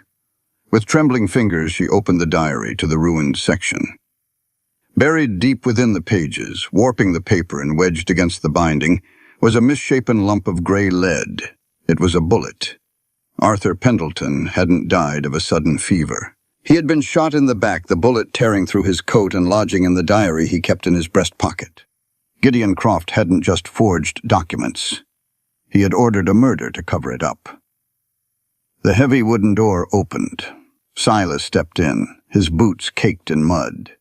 With trembling fingers, she opened the diary to the ruined section. Buried deep within the pages, warping the paper and wedged against the binding, was a misshapen lump of gray lead. It was a bullet. Arthur Pendleton hadn't died of a sudden fever. He had been shot in the back, the bullet tearing through his coat and lodging in the diary he kept in his breast pocket. Gideon Croft hadn't just forged documents. He had ordered a murder to cover it up. The heavy wooden door opened. Silas stepped in, his boots caked in mud.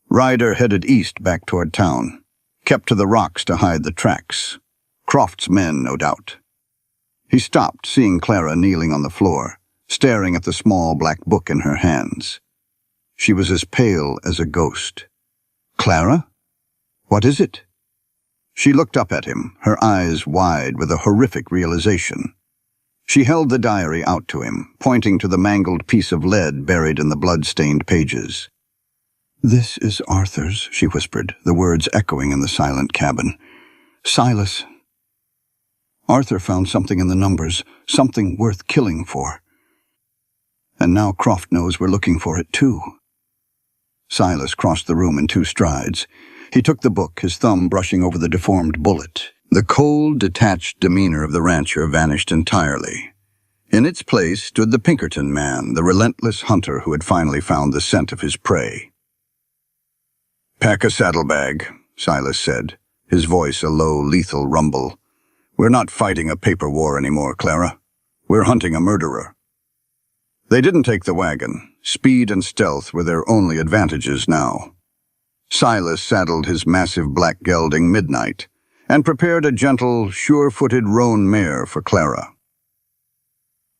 Ryder headed east back toward town, kept to the rocks to hide the tracks. Croft's men, no doubt. He stopped, seeing Clara kneeling on the floor, staring at the small black book in her hands. She was as pale as a ghost. "Clara? What is it?" She looked up at him, her eyes wide with a horrific realization. She held the diary out to him, pointing to the mangled piece of lead buried in the blood-stained pages. "This is Arthur's," she whispered, the words echoing in the silent cabin. "Silas. Arthur found something in the numbers, something worth killing for. And now Croft knows we're looking for it too." Silas crossed the room in 2 strides. He took the book, his thumb brushing over the deformed bullet. The cold, detached demeanor of the rancher vanished entirely. In its place stood the Pinkerton man, the relentless hunter who had finally found the scent of his prey. "Pack a saddlebag," Silas said, his voice a low, lethal rumble. "We're not fighting a paper war anymore, Clara. We're hunting a murderer." They didn't take the wagon. Speed and stealth were their only advantages now. Silas saddled his massive black gelding Midnight, and prepared a gentle, sure-footed roan mare for Clara.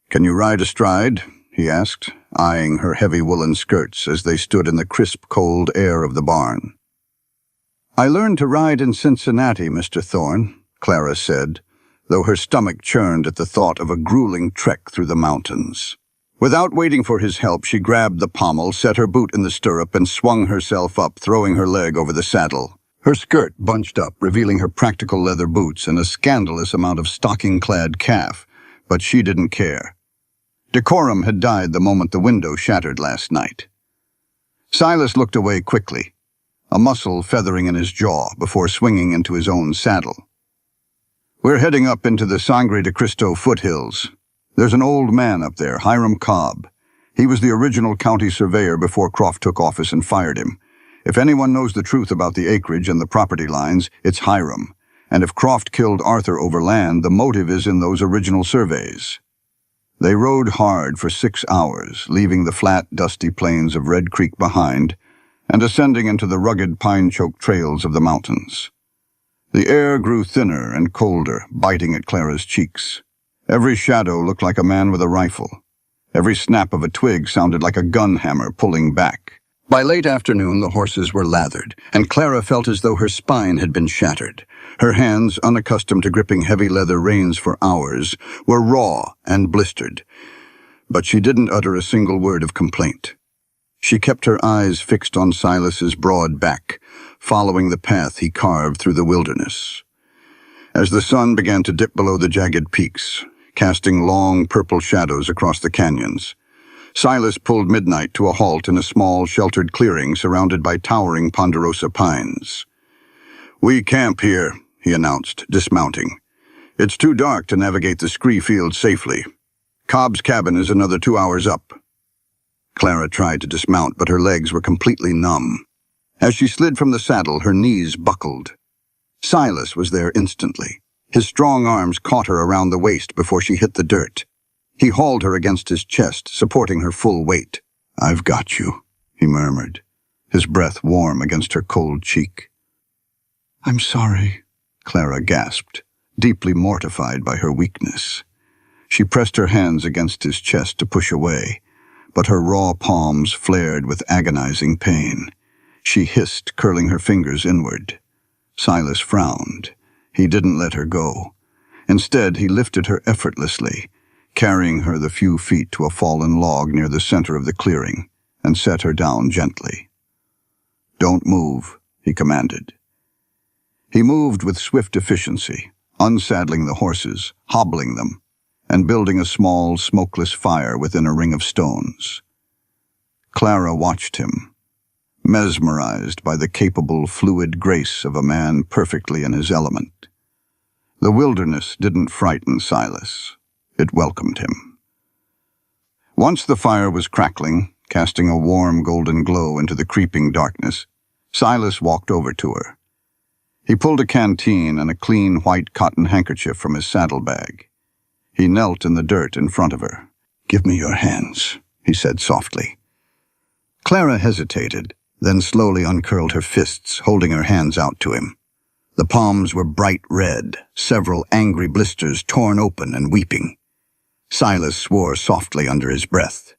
"Can you ride astride?" he asked, eyeing her heavy woolen skirts as they stood in the crisp, cold air of the barn. "I learned to ride in Cincinnati, Mr. Thorne," Clara said, though her stomach churned at the thought of a grueling trek through the mountains. Without waiting for his help, she grabbed the pommel, set her boot in the stirrup, and swung herself up, throwing her leg over the saddle. Her skirt bunched up, revealing her practical leather boots and a scandalous amount of stocking-clad calf, but she didn't care. Decorum had died the moment the window shattered last night. Silas looked away quickly, a muscle feathering in his jaw before swinging into his own saddle. "We're heading up into the Sangre de Cristo foothills. There's an old man up there, Hiram Cobb. He was the original county surveyor before Croft took office and fired him. If anyone knows the truth about the acreage and the property lines, it's Hiram. And if Croft killed Arthur over land, the motive is in those original surveys. They rode hard for 6 hours, leaving the flat, dusty plains of Red Creek behind and ascending into the rugged, pine-choked trails of the mountains. The air grew thinner and colder, biting at Clara's cheeks. Every shadow looked like a man with a rifle. Every snap of a twig sounded like a gun hammer pulling back. By late afternoon, the horses were lathered, and Clara felt as though her spine had been shattered. Her hands, unaccustomed to gripping heavy leather reins for hours, were raw and blistered. But she didn't utter a single word of complaint. She kept her eyes fixed on Silas's broad back, following the path he carved through the wilderness. As the sun began to dip below the jagged peaks, casting long purple shadows across the canyons, Silas pulled Midnight to a halt in a small, sheltered clearing surrounded by towering ponderosa pines. "We camp here," he announced, dismounting. "It's too dark to navigate the scree field safely. Cobb's cabin is another 2 hours up." Clara tried to dismount, but her legs were completely numb. As she slid from the saddle, her knees buckled. Silas was there instantly. His strong arms caught her around the waist before she hit the dirt. He hauled her against his chest, supporting her full weight. "I've got you," he murmured, his breath warm against her cold cheek. "I'm sorry," Clara gasped, deeply mortified by her weakness. She pressed her hands against his chest to push away, but her raw palms flared with agonizing pain. She hissed, curling her fingers inward. Silas frowned. He didn't let her go. Instead, he lifted her effortlessly, carrying her the few feet to a fallen log near the center of the clearing, and set her down gently. "Don't move," he commanded. He moved with swift efficiency, unsaddling the horses, hobbling them, and building a small, smokeless fire within a ring of stones. Clara watched him, mesmerized by the capable, fluid grace of a man perfectly in his element. The wilderness didn't frighten Silas. It welcomed him. Once the fire was crackling, casting a warm golden glow into the creeping darkness, Silas walked over to her. He pulled a canteen and a clean white cotton handkerchief from his saddlebag. He knelt in the dirt in front of her. "Give me your hands," he said softly. Clara hesitated, then slowly uncurled her fists, holding her hands out to him. The palms were bright red, several angry blisters torn open and weeping. Silas swore softly under his breath.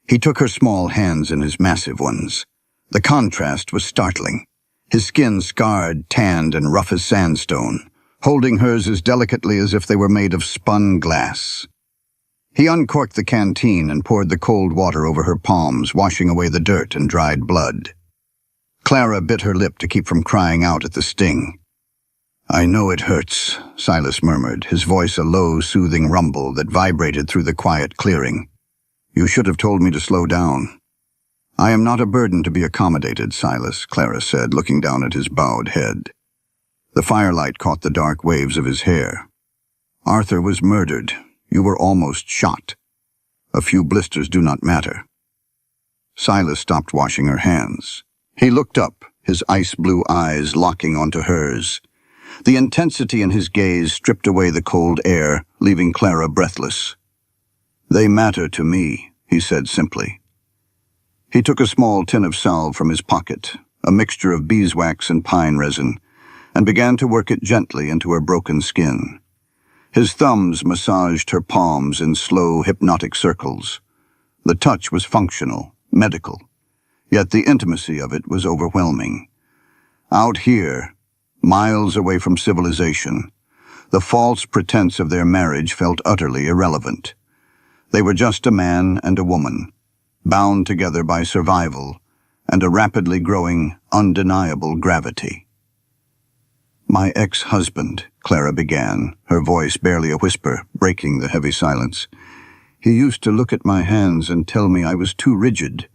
He took her small hands in his massive ones. The contrast was startling. His skin scarred, tanned, and rough as sandstone, holding hers as delicately as if they were made of spun glass. He uncorked the canteen and poured the cold water over her palms, washing away the dirt and dried blood. Clara bit her lip to keep from crying out at the sting. "I know it hurts," Silas murmured, his voice a low, soothing rumble that vibrated through the quiet clearing. "You should have told me to slow down." "I am not a burden to be accommodated, Silas," Clara said, looking down at his bowed head. The firelight caught the dark waves of his hair. "Arthur was murdered. You were almost shot. A few blisters do not matter." Silas stopped washing her hands. He looked up, his ice-blue eyes locking onto hers. The intensity in his gaze stripped away the cold air, leaving Clara breathless. "They matter to me," he said simply. He took a small tin of salve from his pocket, a mixture of beeswax and pine resin, and began to work it gently into her broken skin. His thumbs massaged her palms in slow, hypnotic circles. The touch was functional, medical, yet the intimacy of it was overwhelming. Out here, miles away from civilization, the false pretense of their marriage felt utterly irrelevant. They were just a man and a woman, bound together by survival and a rapidly growing, undeniable gravity. "My ex-husband," Clara began, her voice barely a whisper, breaking the heavy silence. "He used to look at my hands and tell me I was too rigid,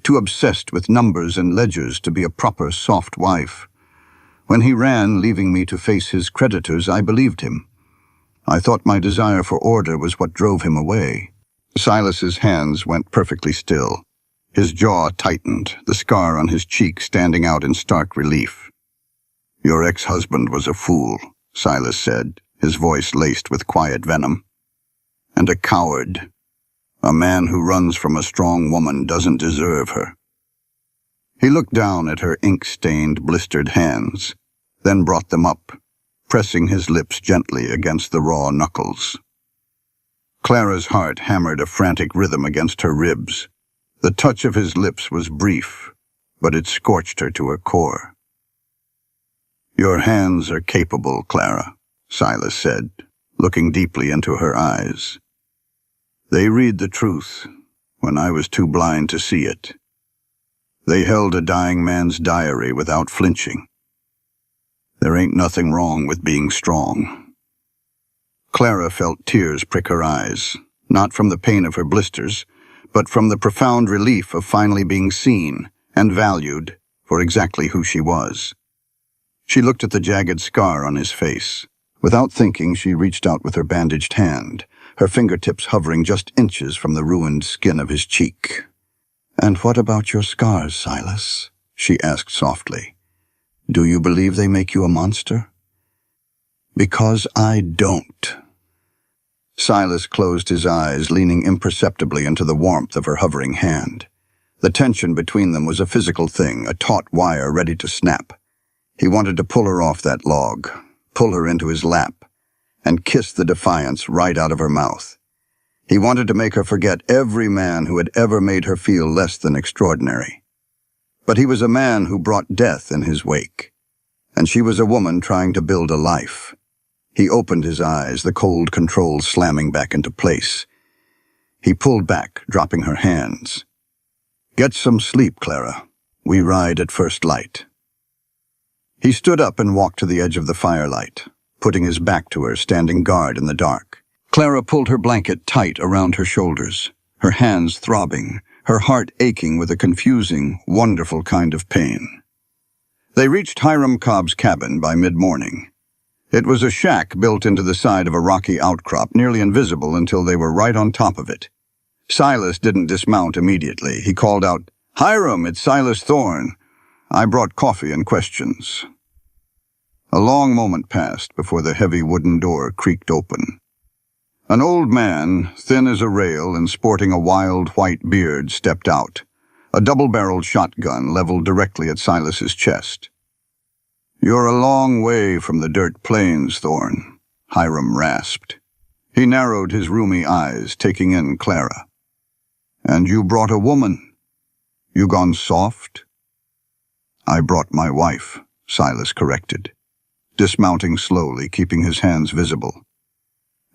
too obsessed with numbers and ledgers to be a proper, soft wife. When he ran, leaving me to face his creditors, I believed him. I thought my desire for order was what drove him away." Silas's hands went perfectly still. His jaw tightened, the scar on his cheek standing out in stark relief. "Your ex-husband was a fool," Silas said, his voice laced with quiet venom. "And a coward. A man who runs from a strong woman doesn't deserve her." He looked down at her ink-stained, blistered hands, then brought them up, pressing his lips gently against the raw knuckles. Clara's heart hammered a frantic rhythm against her ribs. The touch of his lips was brief, but it scorched her to her core. "Your hands are capable, Clara," Silas said, looking deeply into her eyes. "They read the truth when I was too blind to see it. They held a dying man's diary without flinching. There ain't nothing wrong with being strong." Clara felt tears prick her eyes, not from the pain of her blisters, but from the profound relief of finally being seen and valued for exactly who she was. She looked at the jagged scar on his face. Without thinking, she reached out with her bandaged hand, her fingertips hovering just inches from the ruined skin of his cheek. "And what about your scars, Silas?" she asked softly. "Do you believe they make you a monster?" "Because I don't." Silas closed his eyes, leaning imperceptibly into the warmth of her hovering hand. The tension between them was a physical thing, a taut wire ready to snap. He wanted to pull her off that log, pull her into his lap, and kiss the defiance right out of her mouth. He wanted to make her forget every man who had ever made her feel less than extraordinary. But he was a man who brought death in his wake, and she was a woman trying to build a life. He opened his eyes, the cold controls slamming back into place. He pulled back, dropping her hands. "Get some sleep, Clara. We ride at first light." He stood up and walked to the edge of the firelight, putting his back to her, standing guard in the dark. Clara pulled her blanket tight around her shoulders, her hands throbbing, her heart aching with a confusing, wonderful kind of pain. They reached Hiram Cobb's cabin by mid-morning. It was a shack built into the side of a rocky outcrop, nearly invisible until they were right on top of it. Silas didn't dismount immediately. He called out, "Hiram, it's Silas Thorne. I brought coffee and questions." A long moment passed before the heavy wooden door creaked open. An old man, thin as a rail and sporting a wild white beard, stepped out, a double-barreled shotgun leveled directly at Silas's chest. "You're a long way from the dirt plains, Thorne," Hiram rasped. He narrowed his roomy eyes, taking in Clara. "And you brought a woman. You gone soft?" "I brought my wife," Silas corrected, dismounting slowly, keeping his hands visible.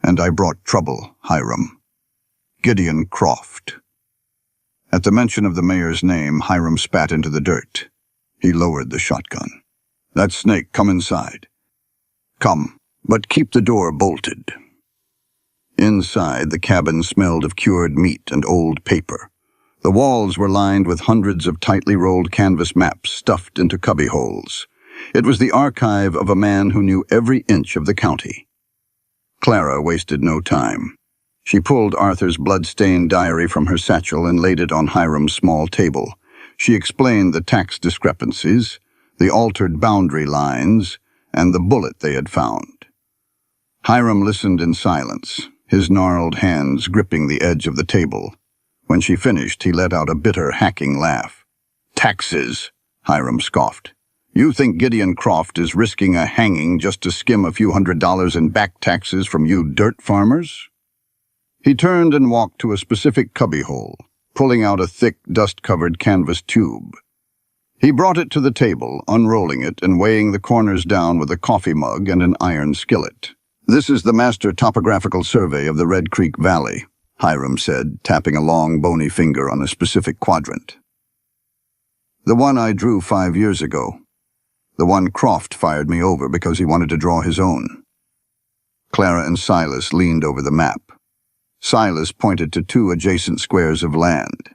"And I brought trouble, Hiram. Gideon Croft." At the mention of the mayor's name, Hiram spat into the dirt. He lowered the shotgun. "That snake, come inside." "Come, but keep the door bolted." Inside, the cabin smelled of cured meat and old paper. The walls were lined with hundreds of tightly rolled canvas maps stuffed into cubbyholes. It was the archive of a man who knew every inch of the county. Clara wasted no time. She pulled Arthur's blood-stained diary from her satchel and laid it on Hiram's small table. She explained the tax discrepancies, the altered boundary lines, and the bullet they had found. Hiram listened in silence, his gnarled hands gripping the edge of the table. When she finished, he let out a bitter, hacking laugh. "Taxes," Hiram scoffed. "You think Gideon Croft is risking a hanging just to skim a few $100s in back taxes from you dirt farmers?" He turned and walked to a specific cubbyhole, pulling out a thick, dust-covered canvas tube. He brought it to the table, unrolling it and weighing the corners down with a coffee mug and an iron skillet. "This is the master topographical survey of the Red Creek Valley," Hiram said, tapping a long, bony finger on a specific quadrant. "The one I drew 5 years ago. The one Croft fired me over because he wanted to draw his own." Clara and Silas leaned over the map. Silas pointed to 2 adjacent squares of land.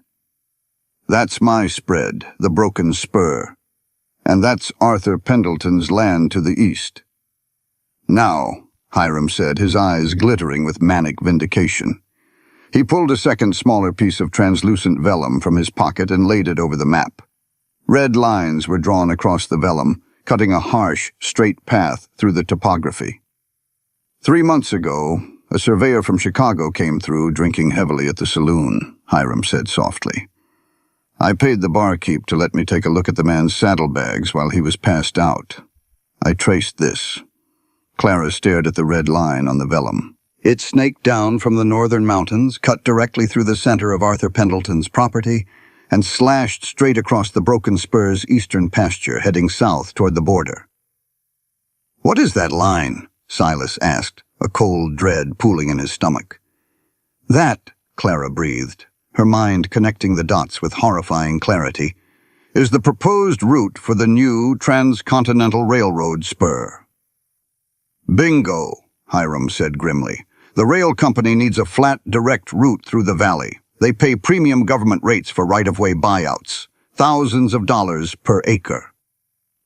"That's my spread, the Broken Spur, and that's Arthur Pendleton's land to the east." "Now," Hiram said, his eyes glittering with manic vindication, He pulled a second smaller piece of translucent vellum from his pocket and laid it over the map. Red lines were drawn across the vellum, cutting a harsh, straight path through the topography. 3 months ago, a surveyor from Chicago came through, drinking heavily at the saloon, Hiram said softly. I paid the barkeep to let me take a look at the man's saddlebags while he was passed out. I traced this. Clara stared at the red line on the vellum. It snaked down from the northern mountains, cut directly through the center of Arthur Pendleton's property, and slashed straight across the Broken Spur's eastern pasture, heading south toward the border. What is that line? Silas asked, a cold dread pooling in his stomach. That, Clara breathed, her mind connecting the dots with horrifying clarity, is the proposed route for the new transcontinental railroad spur. Bingo, Hiram said grimly. The rail company needs a flat, direct route through the valley. They pay premium government rates for right-of-way buyouts, thousands of dollars per acre.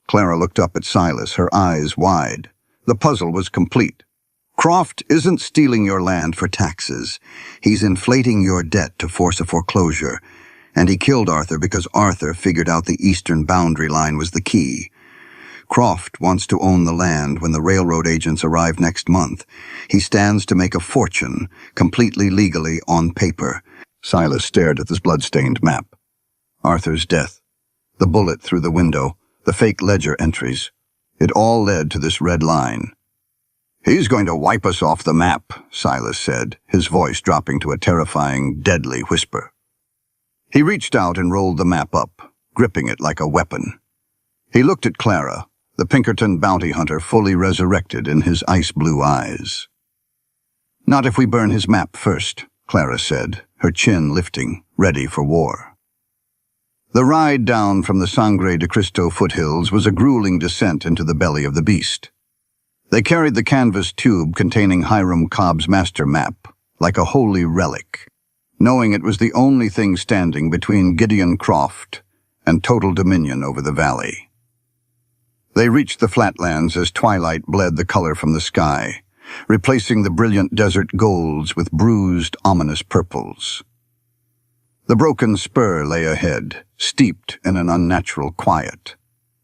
Clara looked up at Silas, her eyes wide. The puzzle was complete. Croft isn't stealing your land for taxes. He's inflating your debt to force a foreclosure. And he killed Arthur because Arthur figured out the eastern boundary line was the key. Croft wants to own the land when the railroad agents arrive next month. He stands to make a fortune, completely legally on paper. Silas stared at this blood-stained map. Arthur's death, the bullet through the window, the fake ledger entries. It all led to this red line. He's going to wipe us off the map, Silas said, his voice dropping to a terrifying, deadly whisper. He reached out and rolled the map up, gripping it like a weapon. He looked at Clara, the Pinkerton bounty hunter fully resurrected in his ice-blue eyes. Not if we burn his map first, Clara said, her chin lifting, ready for war. The ride down from the Sangre de Cristo foothills was a grueling descent into the belly of the beast. They carried the canvas tube containing Hiram Cobb's master map, like a holy relic, knowing it was the only thing standing between Gideon Croft and total dominion over the valley. They reached the flatlands as twilight bled the color from the sky, replacing the brilliant desert golds with bruised, ominous purples. The Broken Spur lay ahead, steeped in an unnatural quiet.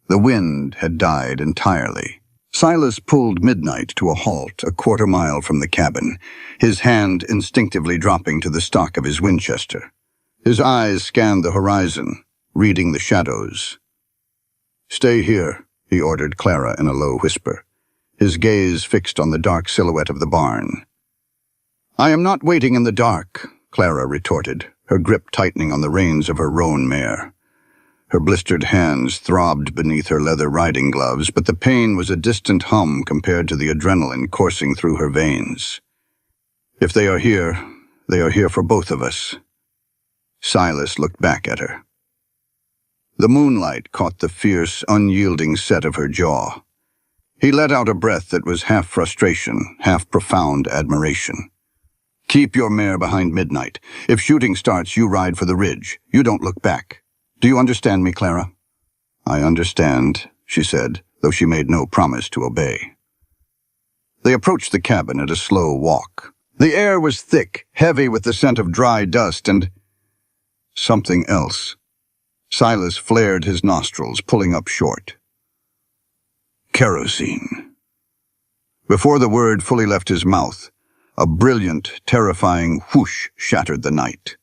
The wind had died entirely. Silas pulled Midnight to a halt a quarter-mile from the cabin, his hand instinctively dropping to the stock of his Winchester. His eyes scanned the horizon, reading the shadows. "Stay here," he ordered Clara in a low whisper, his gaze fixed on the dark silhouette of the barn. "I am not waiting in the dark," Clara retorted, her grip tightening on the reins of her roan mare. Her blistered hands throbbed beneath her leather riding gloves, but the pain was a distant hum compared to the adrenaline coursing through her veins. "If they are here for both of us." Silas looked back at her. The moonlight caught the fierce, unyielding set of her jaw. He let out a breath that was half frustration, half profound admiration. "Keep your mare behind Midnight. If shooting starts, you ride for the ridge. You don't look back. Do you understand me, Clara?" "I understand," she said, though she made no promise to obey. They approached the cabin at a slow walk. The air was thick, heavy with the scent of dry dust and something else. Silas flared his nostrils, pulling up short. Kerosene. Before the word fully left his mouth, a brilliant, terrifying whoosh shattered the night.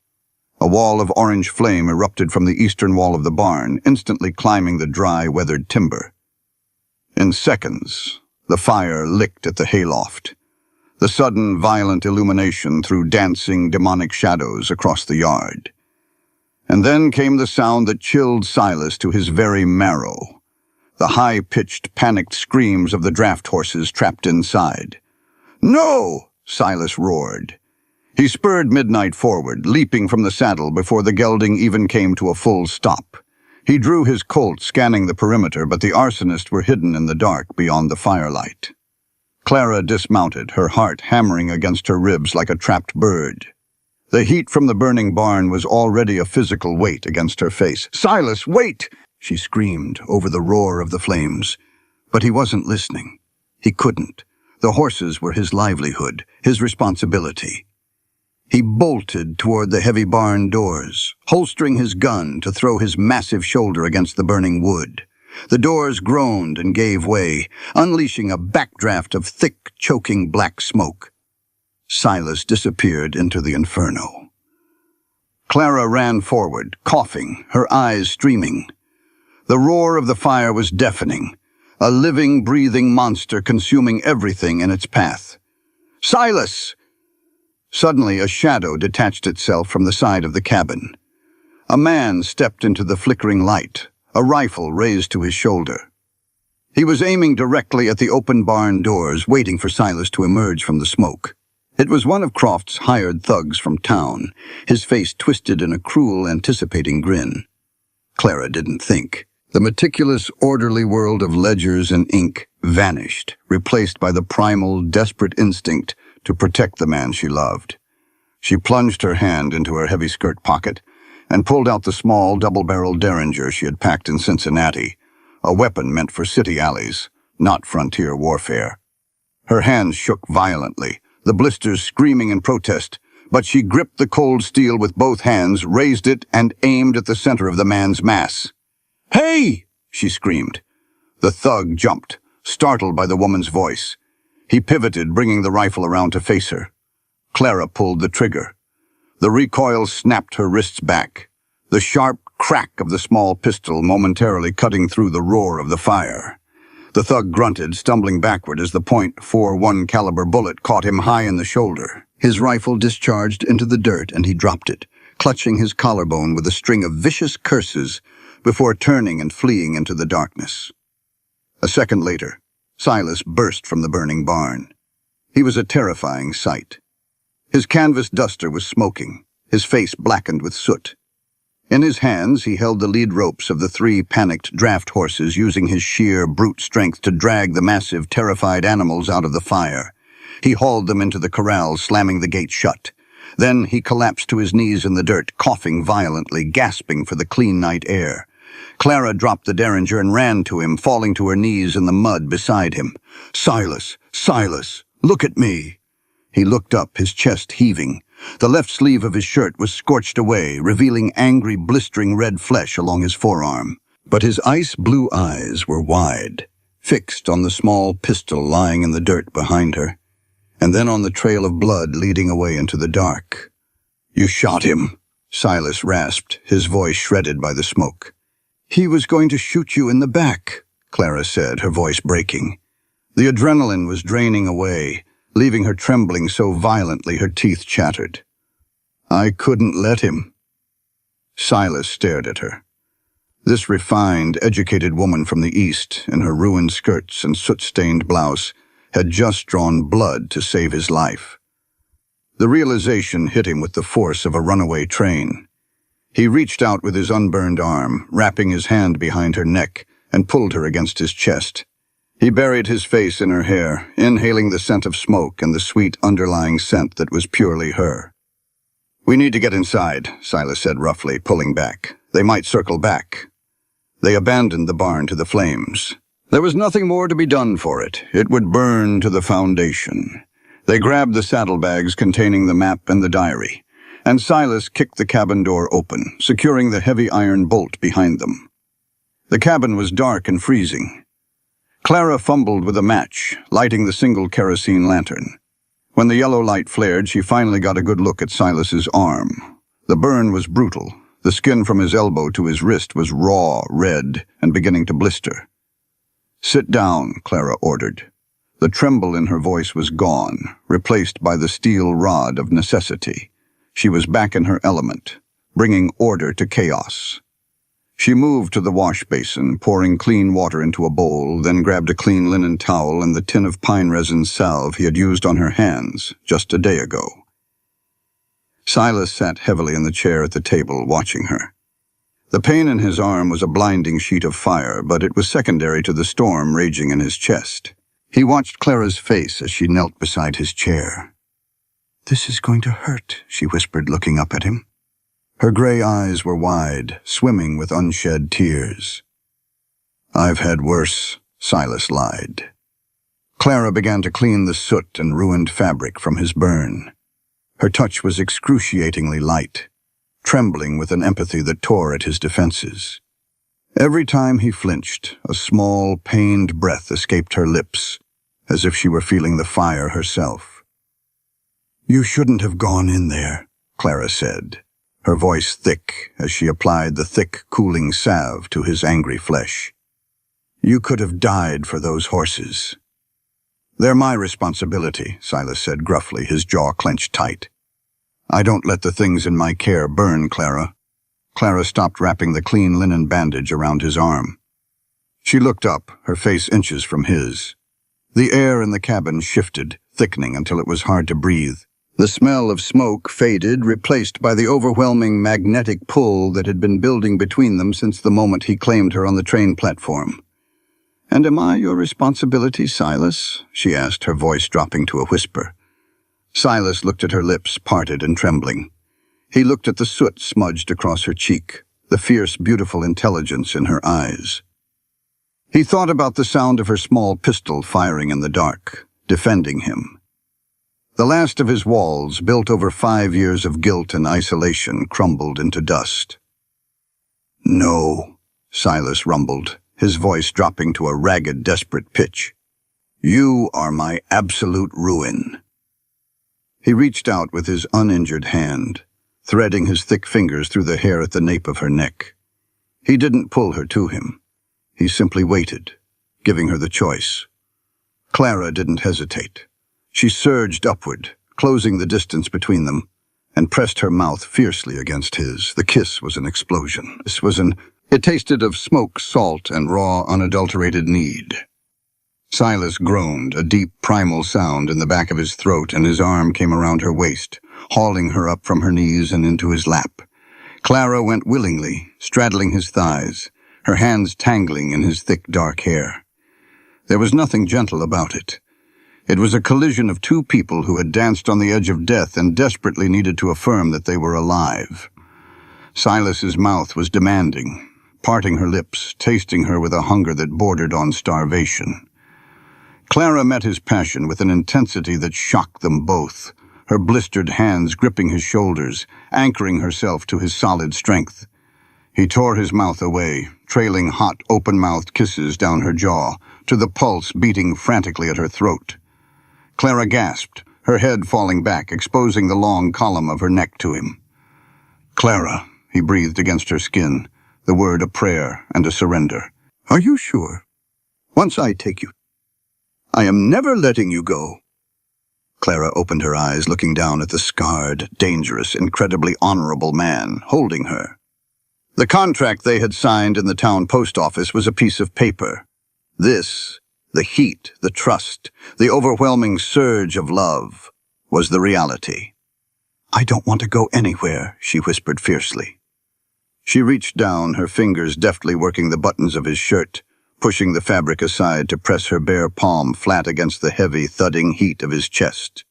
A wall of orange flame erupted from the eastern wall of the barn, instantly climbing the dry, weathered timber. In seconds, the fire licked at the hayloft. The sudden, violent illumination threw dancing, demonic shadows across the yard. And then came the sound that chilled Silas to his very marrow, the high-pitched, panicked screams of the draft horses trapped inside. "No!" Silas roared. He spurred Midnight forward, leaping from the saddle before the gelding even came to a full stop. He drew his Colt, scanning the perimeter, but the arsonists were hidden in the dark beyond the firelight. Clara dismounted, her heart hammering against her ribs like a trapped bird. The heat from the burning barn was already a physical weight against her face. "Silas, wait!" she screamed over the roar of the flames. But he wasn't listening. He couldn't. The horses were his livelihood, his responsibility. He bolted toward the heavy barn doors, holstering his gun to throw his massive shoulder against the burning wood. The doors groaned and gave way, unleashing a backdraft of thick, choking black smoke. Silas disappeared into the inferno. Clara ran forward, coughing, her eyes streaming. The roar of the fire was deafening, a living, breathing monster consuming everything in its path. "Silas!" Suddenly, a shadow detached itself from the side of the cabin. A man stepped into the flickering light, a rifle raised to his shoulder. He was aiming directly at the open barn doors, waiting for Silas to emerge from the smoke. It was one of Croft's hired thugs from town, his face twisted in a cruel, anticipating grin. Clara didn't think. The meticulous, orderly world of ledgers and ink vanished, replaced by the primal, desperate instinct to protect the man she loved. She plunged her hand into her heavy skirt pocket and pulled out the small, double-barreled Derringer she had packed in Cincinnati, a weapon meant for city alleys, not frontier warfare. Her hands shook violently, the blisters screaming in protest, but she gripped the cold steel with both hands, raised it, and aimed at the center of the man's mass. "Hey!" she screamed. The thug jumped, startled by the woman's voice. He pivoted, bringing the rifle around to face her. Clara pulled the trigger. The recoil snapped her wrists back, the sharp crack of the small pistol momentarily cutting through the roar of the fire. The thug grunted, stumbling backward as the .41 caliber bullet caught him high in the shoulder. His rifle discharged into the dirt and he dropped it, clutching his collarbone with a string of vicious curses before turning and fleeing into the darkness. A second later, Silas burst from the burning barn. He was a terrifying sight. His canvas duster was smoking, his face blackened with soot. In his hands, he held the lead ropes of the 3 panicked draft horses, using his sheer brute strength to drag the massive, terrified animals out of the fire. He hauled them into the corral, slamming the gate shut. Then he collapsed to his knees in the dirt, coughing violently, gasping for the clean night air. Clara dropped the Derringer and ran to him, falling to her knees in the mud beside him. "Silas! Silas! Look at me!" He looked up, his chest heaving. The left sleeve of his shirt was scorched away, revealing angry, blistering red flesh along his forearm. But his ice-blue eyes were wide, fixed on the small pistol lying in the dirt behind her, and then on the trail of blood leading away into the dark. "You shot him," Silas rasped, his voice shredded by the smoke. "He was going to shoot you in the back," Clara said, her voice breaking. The adrenaline was draining away, leaving her trembling so violently her teeth chattered. "I couldn't let him." Silas stared at her. This refined, educated woman from the East, in her ruined skirts and soot-stained blouse, had just drawn blood to save his life. The realization hit him with the force of a runaway train. He reached out with his unburned arm, wrapping his hand behind her neck, and pulled her against his chest. He buried his face in her hair, inhaling the scent of smoke and the sweet underlying scent that was purely her. "We need to get inside," Silas said roughly, pulling back. "They might circle back." They abandoned the barn to the flames. There was nothing more to be done for it. It would burn to the foundation. They grabbed the saddlebags containing the map and the diary, and Silas kicked the cabin door open, securing the heavy iron bolt behind them. The cabin was dark and freezing. Clara fumbled with a match, lighting the single kerosene lantern. When the yellow light flared, she finally got a good look at Silas's arm. The burn was brutal. The skin from his elbow to his wrist was raw, red, and beginning to blister. "Sit down," Clara ordered. The tremble in her voice was gone, replaced by the steel rod of necessity. She was back in her element, bringing order to chaos. She moved to the wash basin, pouring clean water into a bowl, then grabbed a clean linen towel and the tin of pine resin salve he had used on her hands just a day ago. Silas sat heavily in the chair at the table, watching her. The pain in his arm was a blinding sheet of fire, but it was secondary to the storm raging in his chest. He watched Clara's face as she knelt beside his chair. "This is going to hurt," she whispered, looking up at him. Her gray eyes were wide, swimming with unshed tears. "I've had worse," Silas lied. Clara began to clean the soot and ruined fabric from his burn. Her touch was excruciatingly light, trembling with an empathy that tore at his defenses. Every time he flinched, a small, pained breath escaped her lips, as if she were feeling the fire herself. "You shouldn't have gone in there," Clara said, her voice thick as she applied the thick, cooling salve to his angry flesh. "You could have died for those horses." "They're my responsibility," Silas said gruffly, his jaw clenched tight. "I don't let the things in my care burn, Clara." Clara stopped wrapping the clean linen bandage around his arm. She looked up, her face inches from his. The air in the cabin shifted, thickening until it was hard to breathe. The smell of smoke faded, replaced by the overwhelming magnetic pull that had been building between them since the moment he claimed her on the train platform. "And am I your responsibility, Silas?" she asked, her voice dropping to a whisper. Silas looked at her lips, parted and trembling. He looked at the soot smudged across her cheek, the fierce, beautiful intelligence in her eyes. He thought about the sound of her small pistol firing in the dark, defending him. The last of his walls, built over 5 years of guilt and isolation, crumbled into dust. "No," Silas rumbled, his voice dropping to a ragged, desperate pitch. "You are my absolute ruin." He reached out with his uninjured hand, threading his thick fingers through the hair at the nape of her neck. He didn't pull her to him. He simply waited, giving her the choice. Clara didn't hesitate. She surged upward, closing the distance between them, and pressed her mouth fiercely against his. The kiss was an explosion. It tasted of smoke, salt, and raw, unadulterated need. Silas groaned, a deep, primal sound in the back of his throat, and his arm came around her waist, hauling her up from her knees and into his lap. Clara went willingly, straddling his thighs, her hands tangling in his thick, dark hair. There was nothing gentle about it. It was a collision of two people who had danced on the edge of death and desperately needed to affirm that they were alive. Silas's mouth was demanding, parting her lips, tasting her with a hunger that bordered on starvation. Clara met his passion with an intensity that shocked them both, her blistered hands gripping his shoulders, anchoring herself to his solid strength. He tore his mouth away, trailing hot, open-mouthed kisses down her jaw, to the pulse beating frantically at her throat. Clara gasped, her head falling back, exposing the long column of her neck to him. "Clara," he breathed against her skin, the word a prayer and a surrender. "Are you sure? Once I take you, I am never letting you go." Clara opened her eyes, looking down at the scarred, dangerous, incredibly honorable man holding her. The contract they had signed in the town post office was a piece of paper. This, the heat, the trust, the overwhelming surge of love, was the reality. "I don't want to go anywhere," she whispered fiercely. She reached down, her fingers deftly working the buttons of his shirt, pushing the fabric aside to press her bare palm flat against the heavy, thudding heat of his chest.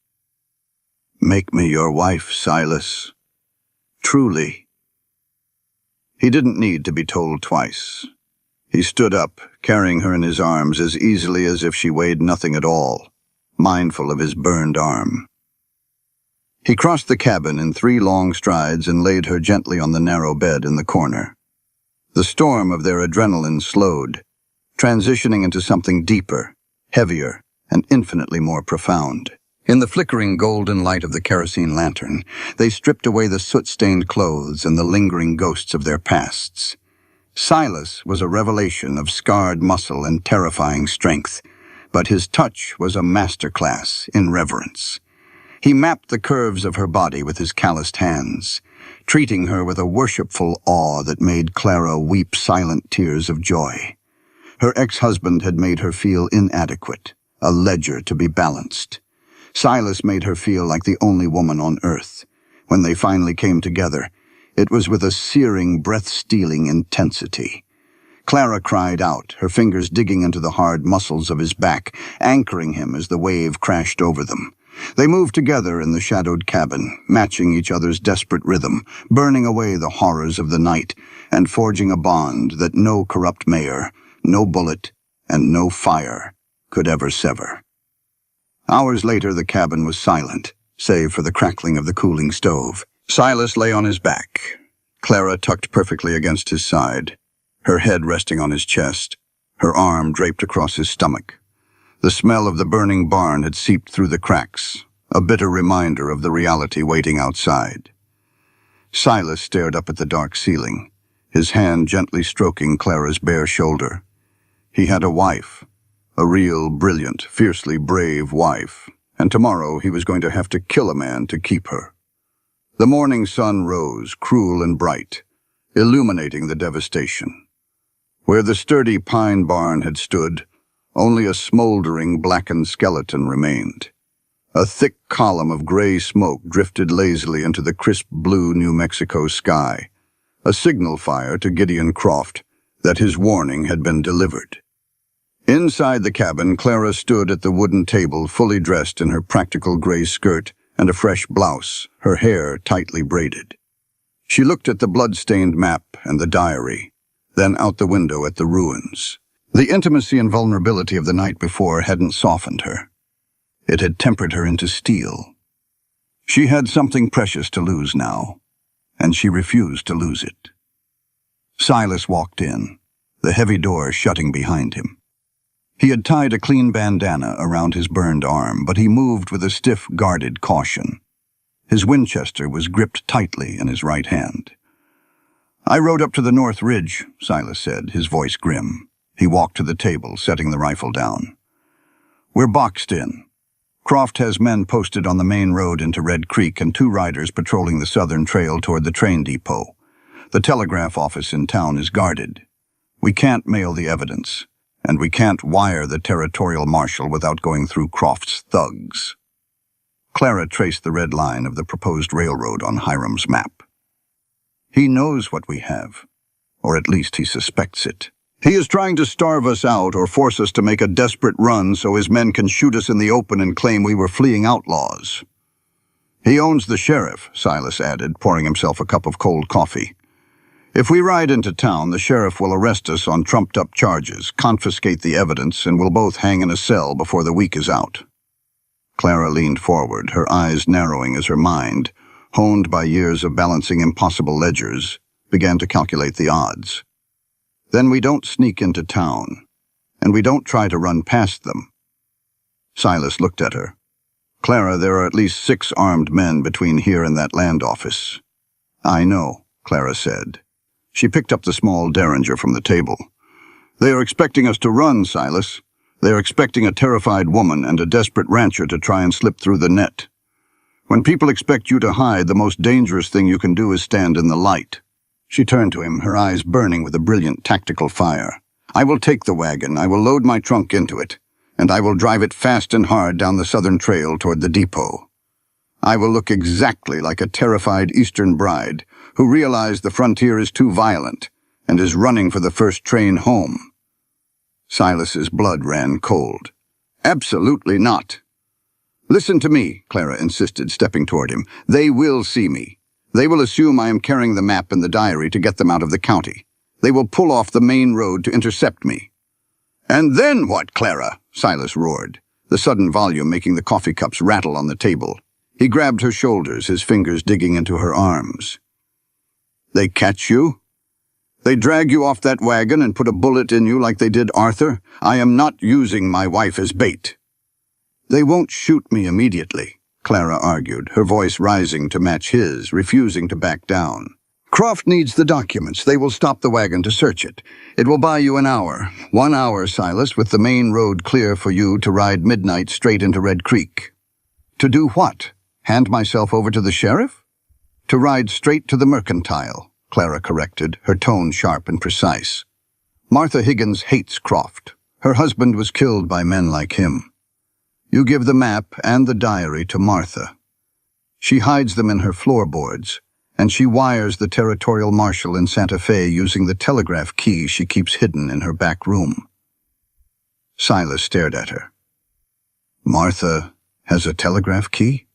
"Make me your wife, Silas. Truly." He didn't need to be told twice. He stood up, carrying her in his arms as easily as if she weighed nothing at all, mindful of his burned arm. He crossed the cabin in 3 long strides and laid her gently on the narrow bed in the corner. The storm of their adrenaline slowed, transitioning into something deeper, heavier, and infinitely more profound. In the flickering golden light of the kerosene lantern, they stripped away the soot-stained clothes and the lingering ghosts of their pasts. Silas was a revelation of scarred muscle and terrifying strength, but his touch was a masterclass in reverence. He mapped the curves of her body with his calloused hands, treating her with a worshipful awe that made Clara weep silent tears of joy. Her ex-husband had made her feel inadequate, a ledger to be balanced. Silas made her feel like the only woman on earth. When they finally came together, it was with a searing, breath-stealing intensity. Clara cried out, her fingers digging into the hard muscles of his back, anchoring him as the wave crashed over them. They moved together in the shadowed cabin, matching each other's desperate rhythm, burning away the horrors of the night, and forging a bond that no corrupt mayor, no bullet, and no fire could ever sever. Hours later, the cabin was silent, save for the crackling of the cooling stove. Silas lay on his back, Clara tucked perfectly against his side, her head resting on his chest, her arm draped across his stomach. The smell of the burning barn had seeped through the cracks, a bitter reminder of the reality waiting outside. Silas stared up at the dark ceiling, his hand gently stroking Clara's bare shoulder. He had a wife, a real, brilliant, fiercely brave wife, and tomorrow he was going to have to kill a man to keep her. The morning sun rose, cruel and bright, illuminating the devastation. Where the sturdy pine barn had stood, only a smoldering, blackened skeleton remained. A thick column of gray smoke drifted lazily into the crisp blue New Mexico sky, a signal fire to Gideon Croft that his warning had been delivered. Inside the cabin, Clara stood at the wooden table, fully dressed in her practical gray skirt and a fresh blouse, her hair tightly braided. She looked at the blood-stained map and the diary, then out the window at the ruins. The intimacy and vulnerability of the night before hadn't softened her. It had tempered her into steel. She had something precious to lose now, and she refused to lose it. Silas walked in, the heavy door shutting behind him. He had tied a clean bandana around his burned arm, but he moved with a stiff, guarded caution. His Winchester was gripped tightly in his right hand. "I rode up to the North Ridge," Silas said, his voice grim. He walked to the table, setting the rifle down. "We're boxed in. Croft has men posted on the main road into Red Creek and 2 riders patrolling the southern trail toward the train depot. The telegraph office in town is guarded. We can't mail the evidence, and we can't wire the territorial marshal without going through Croft's thugs." Clara traced the red line of the proposed railroad on Hiram's map. "He knows what we have, or at least he suspects it. He is trying to starve us out or force us to make a desperate run so his men can shoot us in the open and claim we were fleeing outlaws. He owns the sheriff," Silas added, pouring himself a cup of cold coffee. "If we ride into town, the sheriff will arrest us on trumped-up charges, confiscate the evidence, and we'll both hang in a cell before the week is out." Clara leaned forward, her eyes narrowing as her mind, honed by years of balancing impossible ledgers, began to calculate the odds. "Then we don't sneak into town, and we don't try to run past them." Silas looked at her. "Clara, there are at least 6 armed men between here and that land office." "I know," Clara said. She picked up the small derringer from the table. "They are expecting us to run, Silas. They are expecting a terrified woman and a desperate rancher to try and slip through the net. When people expect you to hide, the most dangerous thing you can do is stand in the light." She turned to him, her eyes burning with a brilliant tactical fire. "I will take the wagon, I will load my trunk into it, and I will drive it fast and hard down the southern trail toward the depot. I will look exactly like a terrified Eastern bride who realized the frontier is too violent and is running for the first train home." Silas's blood ran cold. "Absolutely not." "Listen to me," Clara insisted, stepping toward him. "They will see me. They will assume I am carrying the map and the diary to get them out of the county. They will pull off the main road to intercept me." "And then what, Clara?" Silas roared, the sudden volume making the coffee cups rattle on the table. He grabbed her shoulders, his fingers digging into her arms. "They catch you? They drag you off that wagon and put a bullet in you like they did Arthur? I am not using my wife as bait." "They won't shoot me immediately," Clara argued, her voice rising to match his, refusing to back down. "Croft needs the documents. They will stop the wagon to search it. It will buy you an hour. 1 hour, Silas, with the main road clear for you to ride midnight straight into Red Creek." "To do what? Hand myself over to the sheriff?" "To ride straight to the mercantile," Clara corrected, her tone sharp and precise. "Martha Higgins hates Croft. Her husband was killed by men like him. You give the map and the diary to Martha. She hides them in her floorboards, and she wires the territorial marshal in Santa Fe using the telegraph key she keeps hidden in her back room." Silas stared at her. "Martha has a telegraph key?"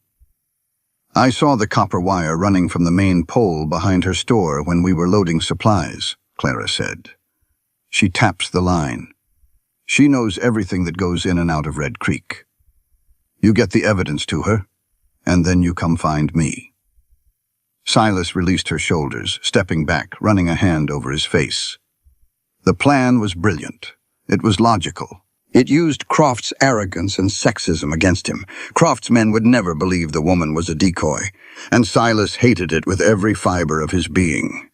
"I saw the copper wire running from the main pole behind her store when we were loading supplies," Clara said. "She taps the line. She knows everything that goes in and out of Red Creek. You get the evidence to her, and then you come find me." Silas released her shoulders, stepping back, running a hand over his face. The plan was brilliant. It was logical. It used Croft's arrogance and sexism against him. Croft's men would never believe the woman was a decoy, and Silas hated it with every fiber of his being.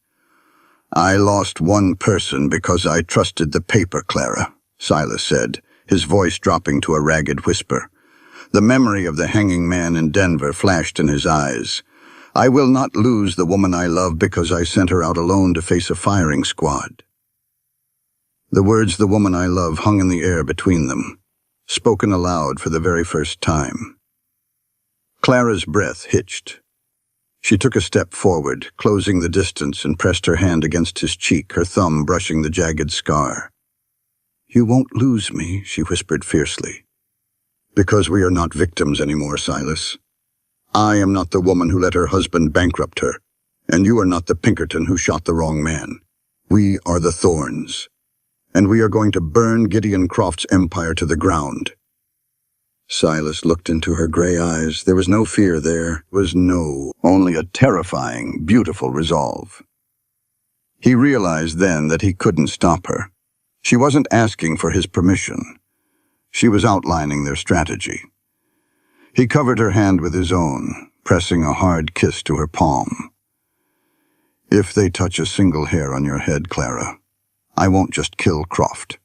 "I lost one person because I trusted the paper, Clara," Silas said, his voice dropping to a ragged whisper. The memory of the hanging man in Denver flashed in his eyes. "I will not lose the woman I love because I sent her out alone to face a firing squad." The words "the woman I love" hung in the air between them, spoken aloud for the very first time. Clara's breath hitched. She took a step forward, closing the distance, and pressed her hand against his cheek, her thumb brushing the jagged scar. "You won't lose me," she whispered fiercely. "Because we are not victims anymore, Silas. I am not the woman who let her husband bankrupt her, and you are not the Pinkerton who shot the wrong man. We are the Thorns, and we are going to burn Gideon Croft's empire to the ground." Silas looked into her gray eyes. There was no fear there. Only a terrifying, beautiful resolve. He realized then that he couldn't stop her. She wasn't asking for his permission. She was outlining their strategy. He covered her hand with his own, pressing a hard kiss to her palm. "If they touch a single hair on your head, Clara, I won't just kill Croft.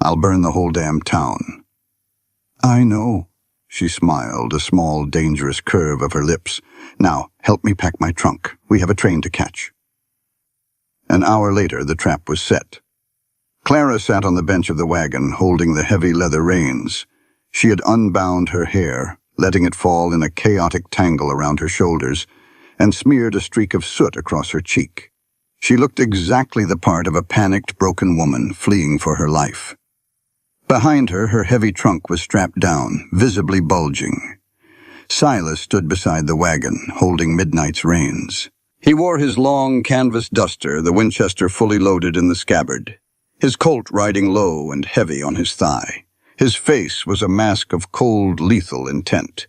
I'll burn the whole damn town." "I know," she smiled, a small, dangerous curve of her lips. "Now, help me pack my trunk. We have a train to catch." An hour later, the trap was set. Clara sat on the bench of the wagon, holding the heavy leather reins. She had unbound her hair, letting it fall in a chaotic tangle around her shoulders, and smeared a streak of soot across her cheek. She looked exactly the part of a panicked, broken woman fleeing for her life. Behind her, her heavy trunk was strapped down, visibly bulging. Silas stood beside the wagon, holding Midnight's reins. He wore his long canvas duster, the Winchester fully loaded in the scabbard, his Colt riding low and heavy on his thigh. His face was a mask of cold, lethal intent.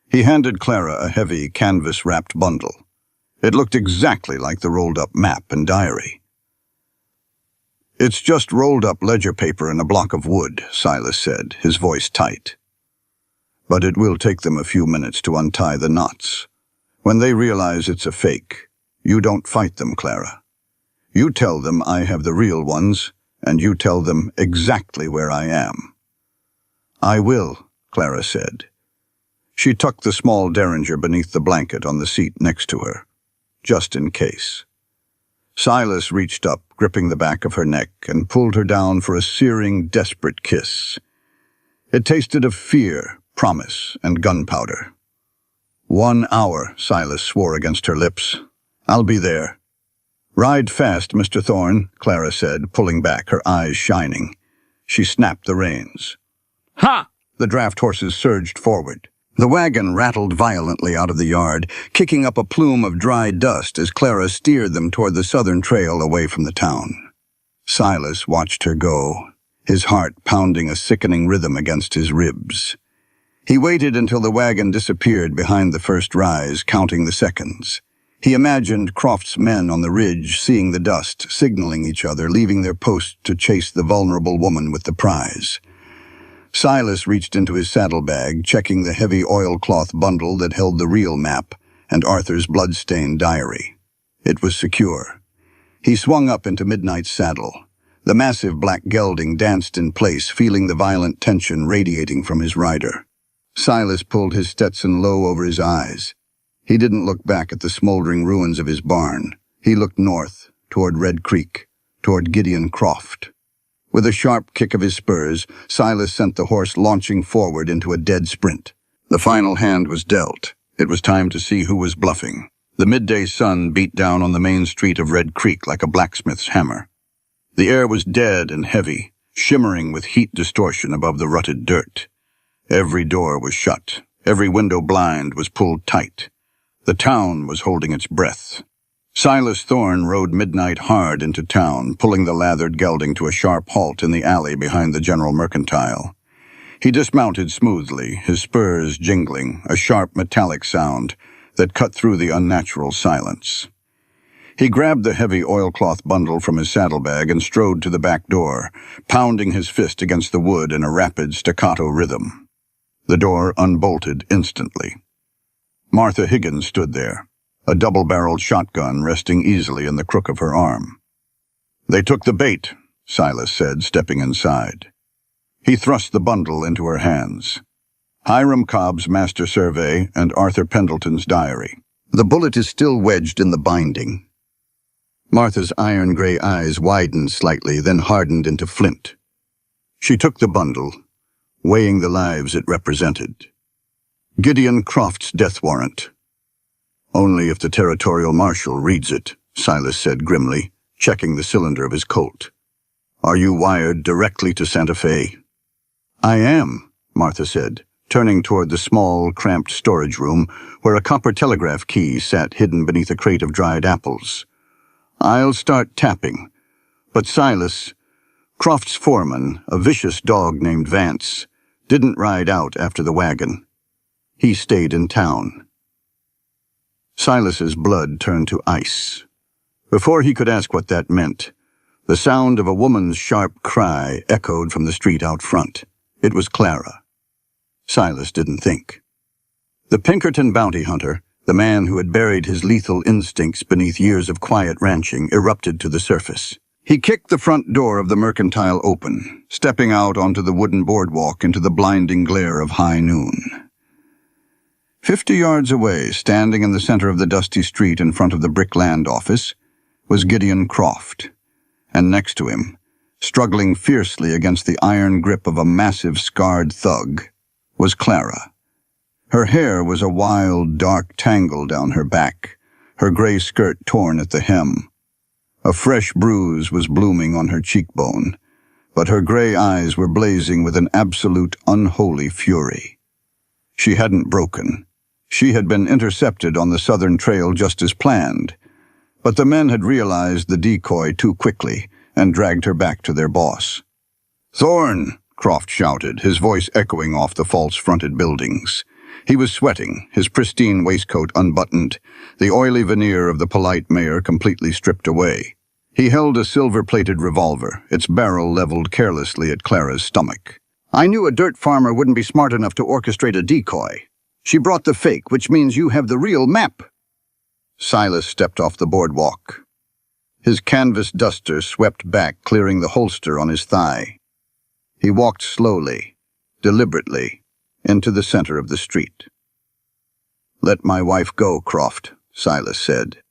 He handed Clara a heavy, canvas-wrapped bundle. It looked exactly like the rolled-up map and diary. "It's just rolled-up ledger paper and a block of wood," Silas said, his voice tight. "But it will take them a few minutes to untie the knots. When they realize it's a fake, you don't fight them, Clara. You tell them I have the real ones, and you tell them exactly where I am." "I will," Clara said. She tucked the small derringer beneath the blanket on the seat next to her, just in case. Silas reached up, gripping the back of her neck, and pulled her down for a searing, desperate kiss. It tasted of fear, promise, and gunpowder. 1 hour, Silas swore against her lips. "I'll be there." "Ride fast, Mr. Thorne," Clara said, pulling back, her eyes shining. She snapped the reins. "Ha!" The draft horses surged forward. The wagon rattled violently out of the yard, kicking up a plume of dry dust as Clara steered them toward the southern trail away from the town. Silas watched her go, his heart pounding a sickening rhythm against his ribs. He waited until the wagon disappeared behind the first rise, counting the seconds. He imagined Croft's men on the ridge, seeing the dust, signaling each other, leaving their post to chase the vulnerable woman with the prize. Silas reached into his saddlebag, checking the heavy oilcloth bundle that held the real map and Arthur's blood-stained diary. It was secure. He swung up into Midnight's saddle. The massive black gelding danced in place, feeling the violent tension radiating from his rider. Silas pulled his Stetson low over his eyes. He didn't look back at the smoldering ruins of his barn. He looked north, toward Red Creek, toward Gideon Croft. With a sharp kick of his spurs, Silas sent the horse launching forward into a dead sprint. The final hand was dealt. It was time to see who was bluffing. The midday sun beat down on the main street of Red Creek like a blacksmith's hammer. The air was dead and heavy, shimmering with heat distortion above the rutted dirt. Every door was shut. Every window blind was pulled tight. The town was holding its breath. Silas Thorne rode Midnight hard into town, pulling the lathered gelding to a sharp halt in the alley behind the General Mercantile. He dismounted smoothly, his spurs jingling, a sharp metallic sound that cut through the unnatural silence. He grabbed the heavy oilcloth bundle from his saddlebag and strode to the back door, pounding his fist against the wood in a rapid staccato rhythm. The door unbolted instantly. Martha Higgins stood there, a double-barreled shotgun resting easily in the crook of her arm. "They took the bait," Silas said, stepping inside. He thrust the bundle into her hands. Hiram Cobb's master survey and Arthur Pendleton's diary. "The bullet is still wedged in the binding." Martha's iron-gray eyes widened slightly, then hardened into flint. She took the bundle, weighing the lives it represented. Gideon Croft's death warrant. "Only if the territorial marshal reads it," Silas said grimly, checking the cylinder of his Colt. "Are you wired directly to Santa Fe?" "I am," Martha said, turning toward the small, cramped storage room where a copper telegraph key sat hidden beneath a crate of dried apples. "I'll start tapping." But Silas, Croft's foreman, a vicious dog named Vance, didn't ride out after the wagon. He stayed in town. Silas's blood turned to ice. Before he could ask what that meant, the sound of a woman's sharp cry echoed from the street out front. It was Clara. Silas didn't think. The Pinkerton bounty hunter, the man who had buried his lethal instincts beneath years of quiet ranching, erupted to the surface. He kicked the front door of the mercantile open, stepping out onto the wooden boardwalk into the blinding glare of high noon. 50 yards away, standing in the center of the dusty street in front of the brick land office, was Gideon Croft, and next to him, struggling fiercely against the iron grip of a massive scarred thug, was Clara. Her hair was a wild, dark tangle down her back, her gray skirt torn at the hem. A fresh bruise was blooming on her cheekbone, but her gray eyes were blazing with an absolute, unholy fury. She hadn't broken. She had been intercepted on the southern trail just as planned, but the men had realized the decoy too quickly and dragged her back to their boss. "Thorne!" Croft shouted, his voice echoing off the false-fronted buildings. He was sweating, his pristine waistcoat unbuttoned, the oily veneer of the polite mayor completely stripped away. He held a silver-plated revolver, its barrel leveled carelessly at Clara's stomach. "I knew a dirt farmer wouldn't be smart enough to orchestrate a decoy. She brought the fake, which means you have the real map." Silas stepped off the boardwalk. His canvas duster swept back, clearing the holster on his thigh. He walked slowly, deliberately, into the center of the street. "Let my wife go, Croft," Silas said.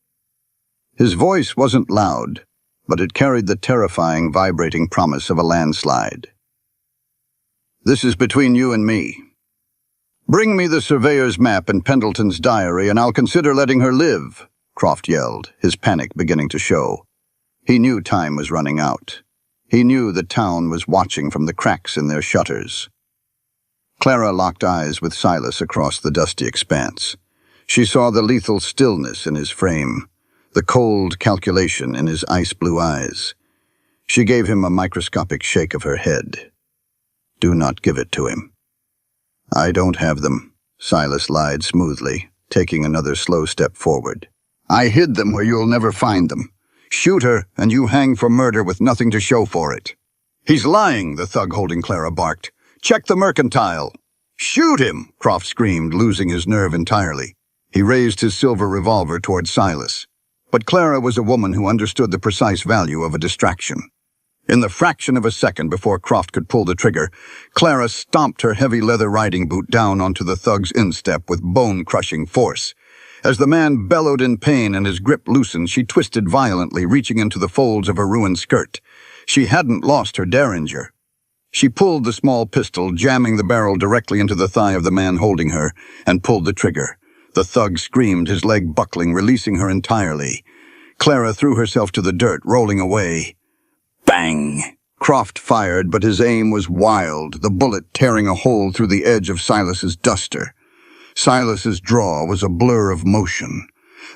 His voice wasn't loud, but it carried the terrifying, vibrating promise of a landslide. "This is between you and me. Bring me the surveyor's map and Pendleton's diary, and I'll consider letting her live," Croft yelled, his panic beginning to show. He knew time was running out. He knew the town was watching from the cracks in their shutters. Clara locked eyes with Silas across the dusty expanse. She saw the lethal stillness in his frame, the cold calculation in his ice-blue eyes. She gave him a microscopic shake of her head. "Do not give it to him." "I don't have them," Silas lied smoothly, taking another slow step forward. "I hid them where you'll never find them. Shoot her, and you hang for murder with nothing to show for it." "He's lying," the thug holding Clara barked. "Check the mercantile." "Shoot him!" Croft screamed, losing his nerve entirely. He raised his silver revolver toward Silas. But Clara was a woman who understood the precise value of a distraction. In the fraction of a second before Croft could pull the trigger, Clara stomped her heavy leather riding boot down onto the thug's instep with bone-crushing force. As the man bellowed in pain and his grip loosened, she twisted violently, reaching into the folds of her ruined skirt. She hadn't lost her derringer. She pulled the small pistol, jamming the barrel directly into the thigh of the man holding her, and pulled the trigger. The thug screamed, his leg buckling, releasing her entirely. Clara threw herself to the dirt, rolling away. Bang! Croft fired, but his aim was wild, the bullet tearing a hole through the edge of Silas's duster. Silas's draw was a blur of motion,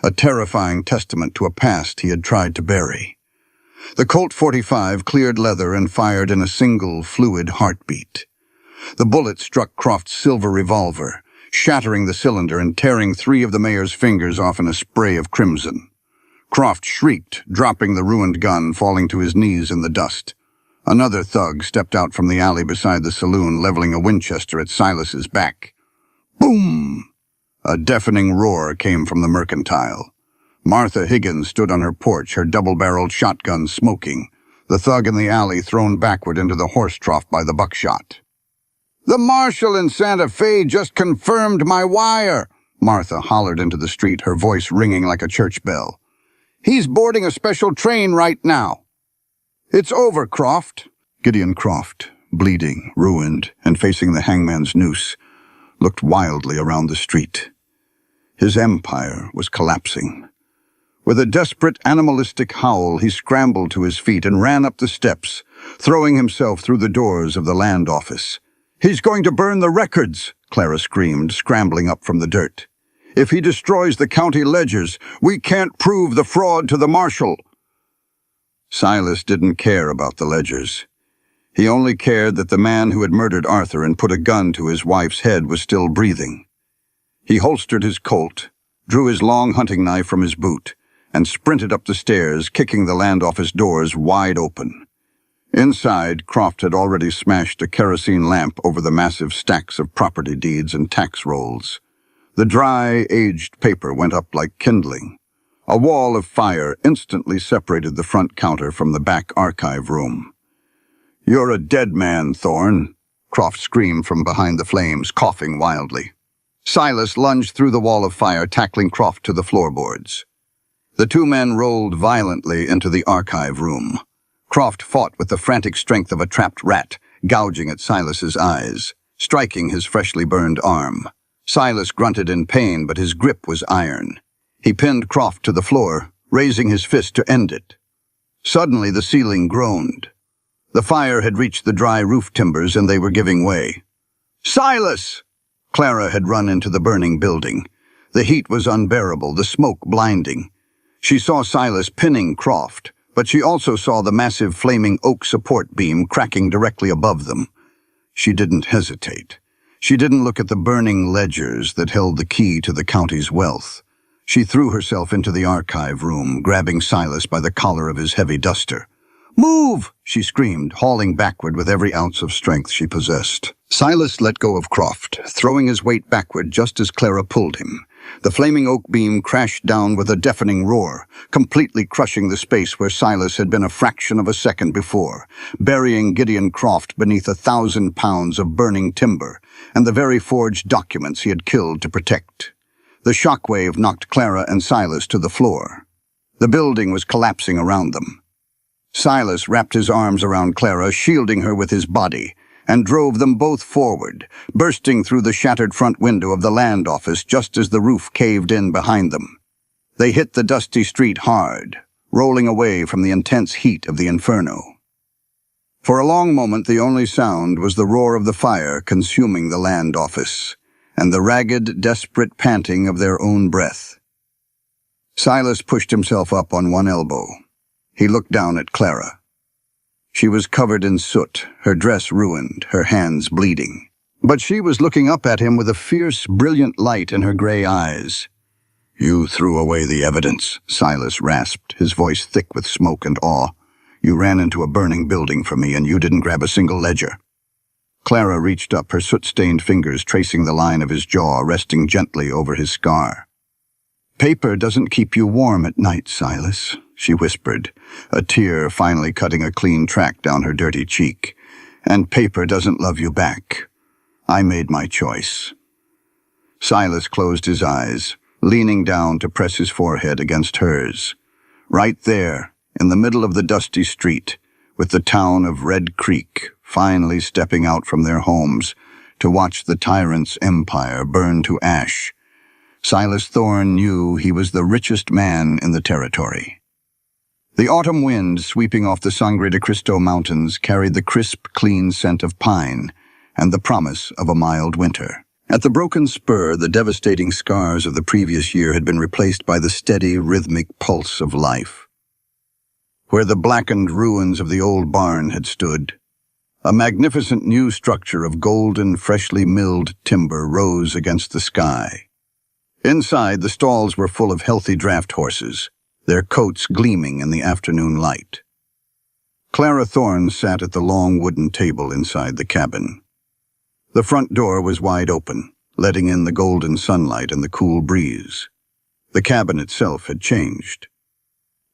a terrifying testament to a past he had tried to bury. The Colt 45 cleared leather and fired in a single, fluid heartbeat. The bullet struck Croft's silver revolver, shattering the cylinder and tearing 3 of the mayor's fingers off in a spray of crimson. Croft shrieked, dropping the ruined gun, falling to his knees in the dust. Another thug stepped out from the alley beside the saloon, leveling a Winchester at Silas's back. Boom! A deafening roar came from the mercantile. Martha Higgins stood on her porch, her double-barreled shotgun smoking, the thug in the alley thrown backward into the horse trough by the buckshot. "The marshal in Santa Fe just confirmed my wire," Martha hollered into the street, her voice ringing like a church bell. "He's boarding a special train right now." "It's over, Croft." Gideon Croft, bleeding, ruined, and facing the hangman's noose, looked wildly around the street. His empire was collapsing. With a desperate, animalistic howl, he scrambled to his feet and ran up the steps, throwing himself through the doors of the land office. "He's going to burn the records," Clara screamed, scrambling up from the dirt. "If he destroys the county ledgers, we can't prove the fraud to the marshal." Silas didn't care about the ledgers. He only cared that the man who had murdered Arthur and put a gun to his wife's head was still breathing. He holstered his Colt, drew his long hunting knife from his boot, and sprinted up the stairs, kicking the land office doors wide open. Inside, Croft had already smashed a kerosene lamp over the massive stacks of property deeds and tax rolls. The dry, aged paper went up like kindling. A wall of fire instantly separated the front counter from the back archive room. "You're a dead man, Thorne," Croft screamed from behind the flames, coughing wildly. Silas lunged through the wall of fire, tackling Croft to the floorboards. The 2 men rolled violently into the archive room. Croft fought with the frantic strength of a trapped rat, gouging at Silas's eyes, striking his freshly burned arm. Silas grunted in pain, but his grip was iron. He pinned Croft to the floor, raising his fist to end it. Suddenly the ceiling groaned. The fire had reached the dry roof timbers and they were giving way. "Silas!" Clara had run into the burning building. The heat was unbearable, the smoke blinding. She saw Silas pinning Croft, but she also saw the massive flaming oak support beam cracking directly above them. She didn't hesitate. She didn't look at the burning ledgers that held the key to the county's wealth. She threw herself into the archive room, grabbing Silas by the collar of his heavy duster. "Move!" she screamed, hauling backward with every ounce of strength she possessed. Silas let go of Croft, throwing his weight backward just as Clara pulled him. The flaming oak beam crashed down with a deafening roar, completely crushing the space where Silas had been a fraction of a second before, burying Gideon Croft beneath 1,000 pounds of burning timber and the very forged documents he had killed to protect. The shockwave knocked Clara and Silas to the floor. The building was collapsing around them. Silas wrapped his arms around Clara, shielding her with his body, and drove them both forward, bursting through the shattered front window of the land office just as the roof caved in behind them. They hit the dusty street hard, rolling away from the intense heat of the inferno. For a long moment, the only sound was the roar of the fire consuming the land office, and the ragged, desperate panting of their own breath. Silas pushed himself up on one elbow. He looked down at Clara. She was covered in soot, her dress ruined, her hands bleeding. But she was looking up at him with a fierce, brilliant light in her gray eyes. "You threw away the evidence," Silas rasped, his voice thick with smoke and awe. "You ran into a burning building for me, and you didn't grab a single ledger." Clara reached up, her soot-stained fingers tracing the line of his jaw, resting gently over his scar. "Paper doesn't keep you warm at night, Silas," she whispered, a tear finally cutting a clean track down her dirty cheek. "And paper doesn't love you back. I made my choice." Silas closed his eyes, leaning down to press his forehead against hers. Right there, in the middle of the dusty street, with the town of Red Creek finally stepping out from their homes to watch the tyrant's empire burn to ash, Silas Thorne knew he was the richest man in the territory. The autumn wind sweeping off the Sangre de Cristo mountains carried the crisp, clean scent of pine and the promise of a mild winter. At the broken spur, the devastating scars of the previous year had been replaced by the steady, rhythmic pulse of life. Where the blackened ruins of the old barn had stood, A magnificent new structure of golden, freshly milled timber rose against the sky. Inside, the stalls were full of healthy draft horses, their coats gleaming in the afternoon light. Clara Thorne sat at the long wooden table inside the cabin. The front door was wide open, letting in the golden sunlight and the cool breeze. The cabin itself had changed.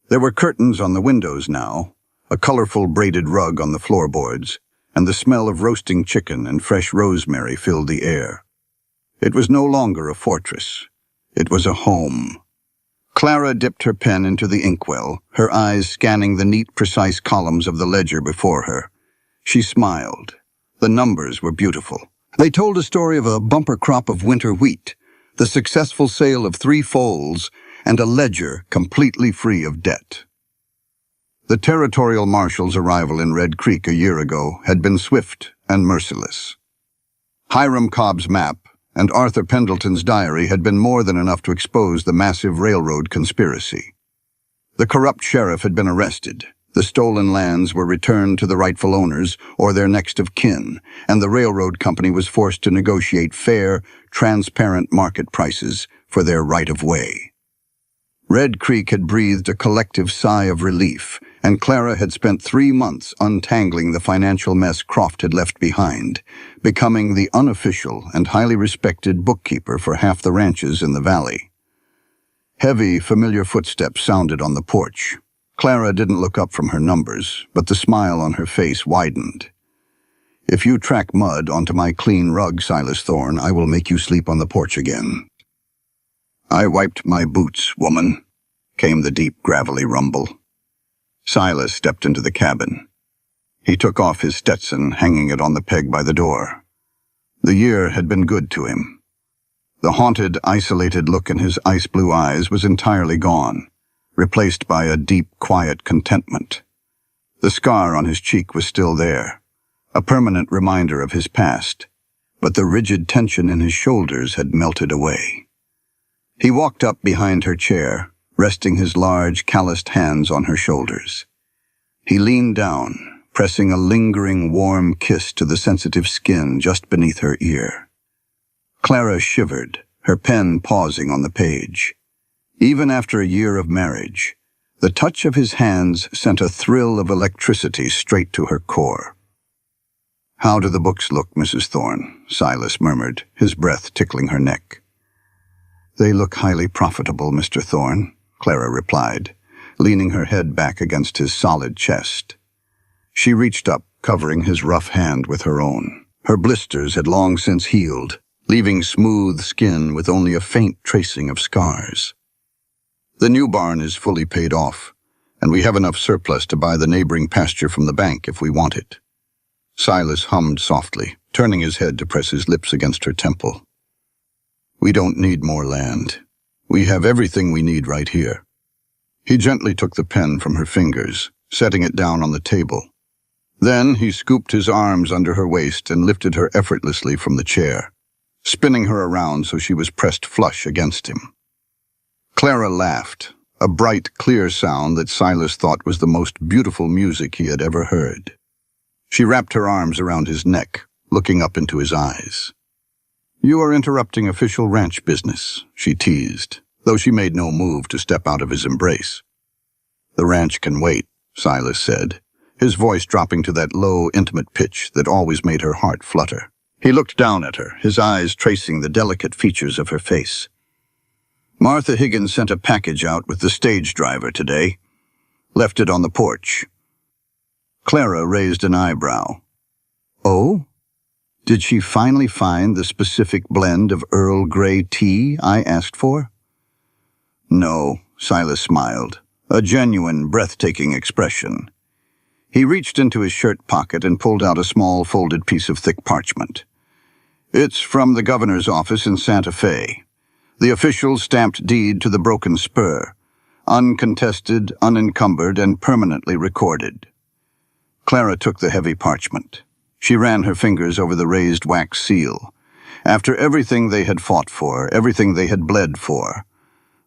There were curtains on the windows now, a colorful braided rug on the floorboards, and the smell of roasting chicken and fresh rosemary filled the air. It was no longer a fortress. It was a home. Clara dipped her pen into the inkwell, her eyes scanning the neat, precise columns of the ledger before her. She smiled. The numbers were beautiful. They told a story of a bumper crop of winter wheat, the successful sale of 3 foals, and a ledger completely free of debt. The territorial marshal's arrival in Red Creek a year ago had been swift and merciless. Hiram Cobb's map and Arthur Pendleton's diary had been more than enough to expose the massive railroad conspiracy. The corrupt sheriff had been arrested, the stolen lands were returned to the rightful owners or their next of kin, and the railroad company was forced to negotiate fair, transparent market prices for their right-of-way. Red Creek had breathed a collective sigh of relief, and Clara had spent 3 months untangling the financial mess Croft had left behind, becoming the unofficial and highly respected bookkeeper for half the ranches in the valley. Heavy, familiar footsteps sounded on the porch. Clara didn't look up from her numbers, but the smile on her face widened. "If you track mud onto my clean rug, Silas Thorne, I will make you sleep on the porch again." "I wiped my boots, woman," came the deep, gravelly rumble. Silas stepped into the cabin. He took off his Stetson, hanging it on the peg by the door. The year had been good to him. The haunted, isolated look in his ice-blue eyes was entirely gone, replaced by a deep, quiet contentment. The scar on his cheek was still there, a permanent reminder of his past, but the rigid tension in his shoulders had melted away. He walked up behind her chair, resting his large, calloused hands on her shoulders. He leaned down, pressing a lingering, warm kiss to the sensitive skin just beneath her ear. Clara shivered, her pen pausing on the page. Even after a year of marriage, the touch of his hands sent a thrill of electricity straight to her core. "How do the books look, Mrs. Thorne?" Silas murmured, his breath tickling her neck. "They look highly profitable, Mr. Thorne," Clara replied, leaning her head back against his solid chest. She reached up, covering his rough hand with her own. Her blisters had long since healed, leaving smooth skin with only a faint tracing of scars. "The new barn is fully paid off, and we have enough surplus to buy the neighboring pasture from the bank if we want it." Silas hummed softly, turning his head to press his lips against her temple. "We don't need more land. We have everything we need right here." He gently took the pen from her fingers, setting it down on the table. Then he scooped his arms under her waist and lifted her effortlessly from the chair, spinning her around so she was pressed flush against him. Clara laughed, a bright, clear sound that Silas thought was the most beautiful music he had ever heard. She wrapped her arms around his neck, looking up into his eyes. "You are interrupting official ranch business," she teased, though she made no move to step out of his embrace. "The ranch can wait," Silas said, his voice dropping to that low, intimate pitch that always made her heart flutter. He looked down at her, his eyes tracing the delicate features of her face. "Martha Higgins sent a package out with the stage driver today. Left it on the porch." Clara raised an eyebrow. "Oh? Did she finally find the specific blend of Earl Grey tea I asked for?" "No," Silas smiled, a genuine, breathtaking expression. He reached into his shirt pocket and pulled out a small folded piece of thick parchment. "It's from the governor's office in Santa Fe. The official stamped deed to the broken spur, uncontested, unencumbered, and permanently recorded." Clara took the heavy parchment. She ran her fingers over the raised wax seal. After everything they had fought for, everything they had bled for,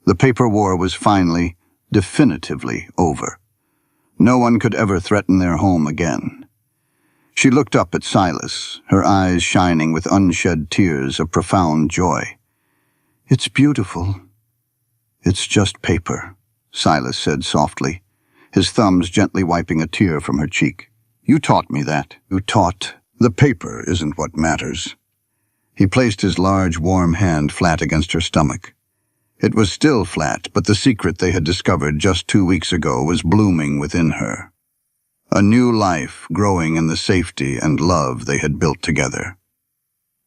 the paper war was finally, definitively over. No one could ever threaten their home again. She looked up at Silas, her eyes shining with unshed tears of profound joy. "It's beautiful." "It's just paper," Silas said softly, his thumbs gently wiping a tear from her cheek. "You taught me that. You taught. The paper isn't what matters." He placed his large, warm hand flat against her stomach. It was still flat, but the secret they had discovered just 2 weeks ago was blooming within her. A new life growing in the safety and love they had built together.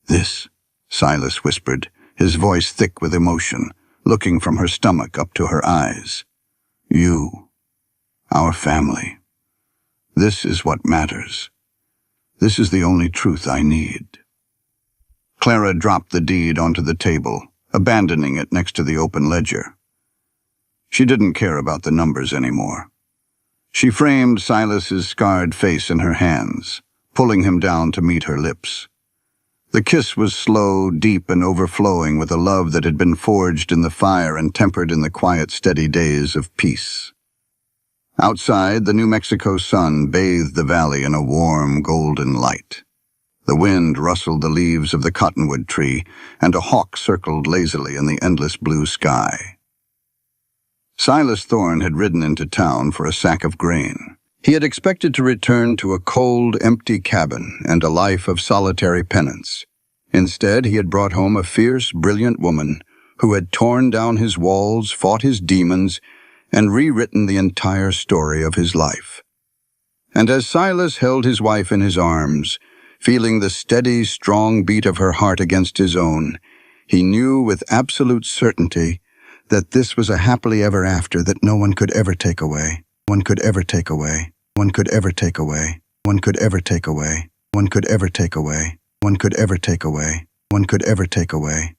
"This," Silas whispered, his voice thick with emotion, looking from her stomach up to her eyes. "You, our family. This is what matters. This is the only truth I need." Clara dropped the deed onto the table, abandoning it next to the open ledger. She didn't care about the numbers anymore. She framed Silas's scarred face in her hands, pulling him down to meet her lips. The kiss was slow, deep, and overflowing with a love that had been forged in the fire and tempered in the quiet, steady days of peace. Outside, the New Mexico sun bathed the valley in a warm, golden light. The wind rustled the leaves of the cottonwood tree, and a hawk circled lazily in the endless blue sky. Silas Thorne had ridden into town for a sack of grain. He had expected to return to a cold, empty cabin and a life of solitary penance. Instead, he had brought home a fierce, brilliant woman who had torn down his walls, fought his demons, and rewritten the entire story of his life. And as Silas held his wife in his arms, feeling the steady, strong beat of her heart against his own, he knew with absolute certainty that this was a happily ever after that no one could ever take away. One could ever take away. One could ever take away. One could ever take away. One could ever take away. One could ever take away. One could ever take away.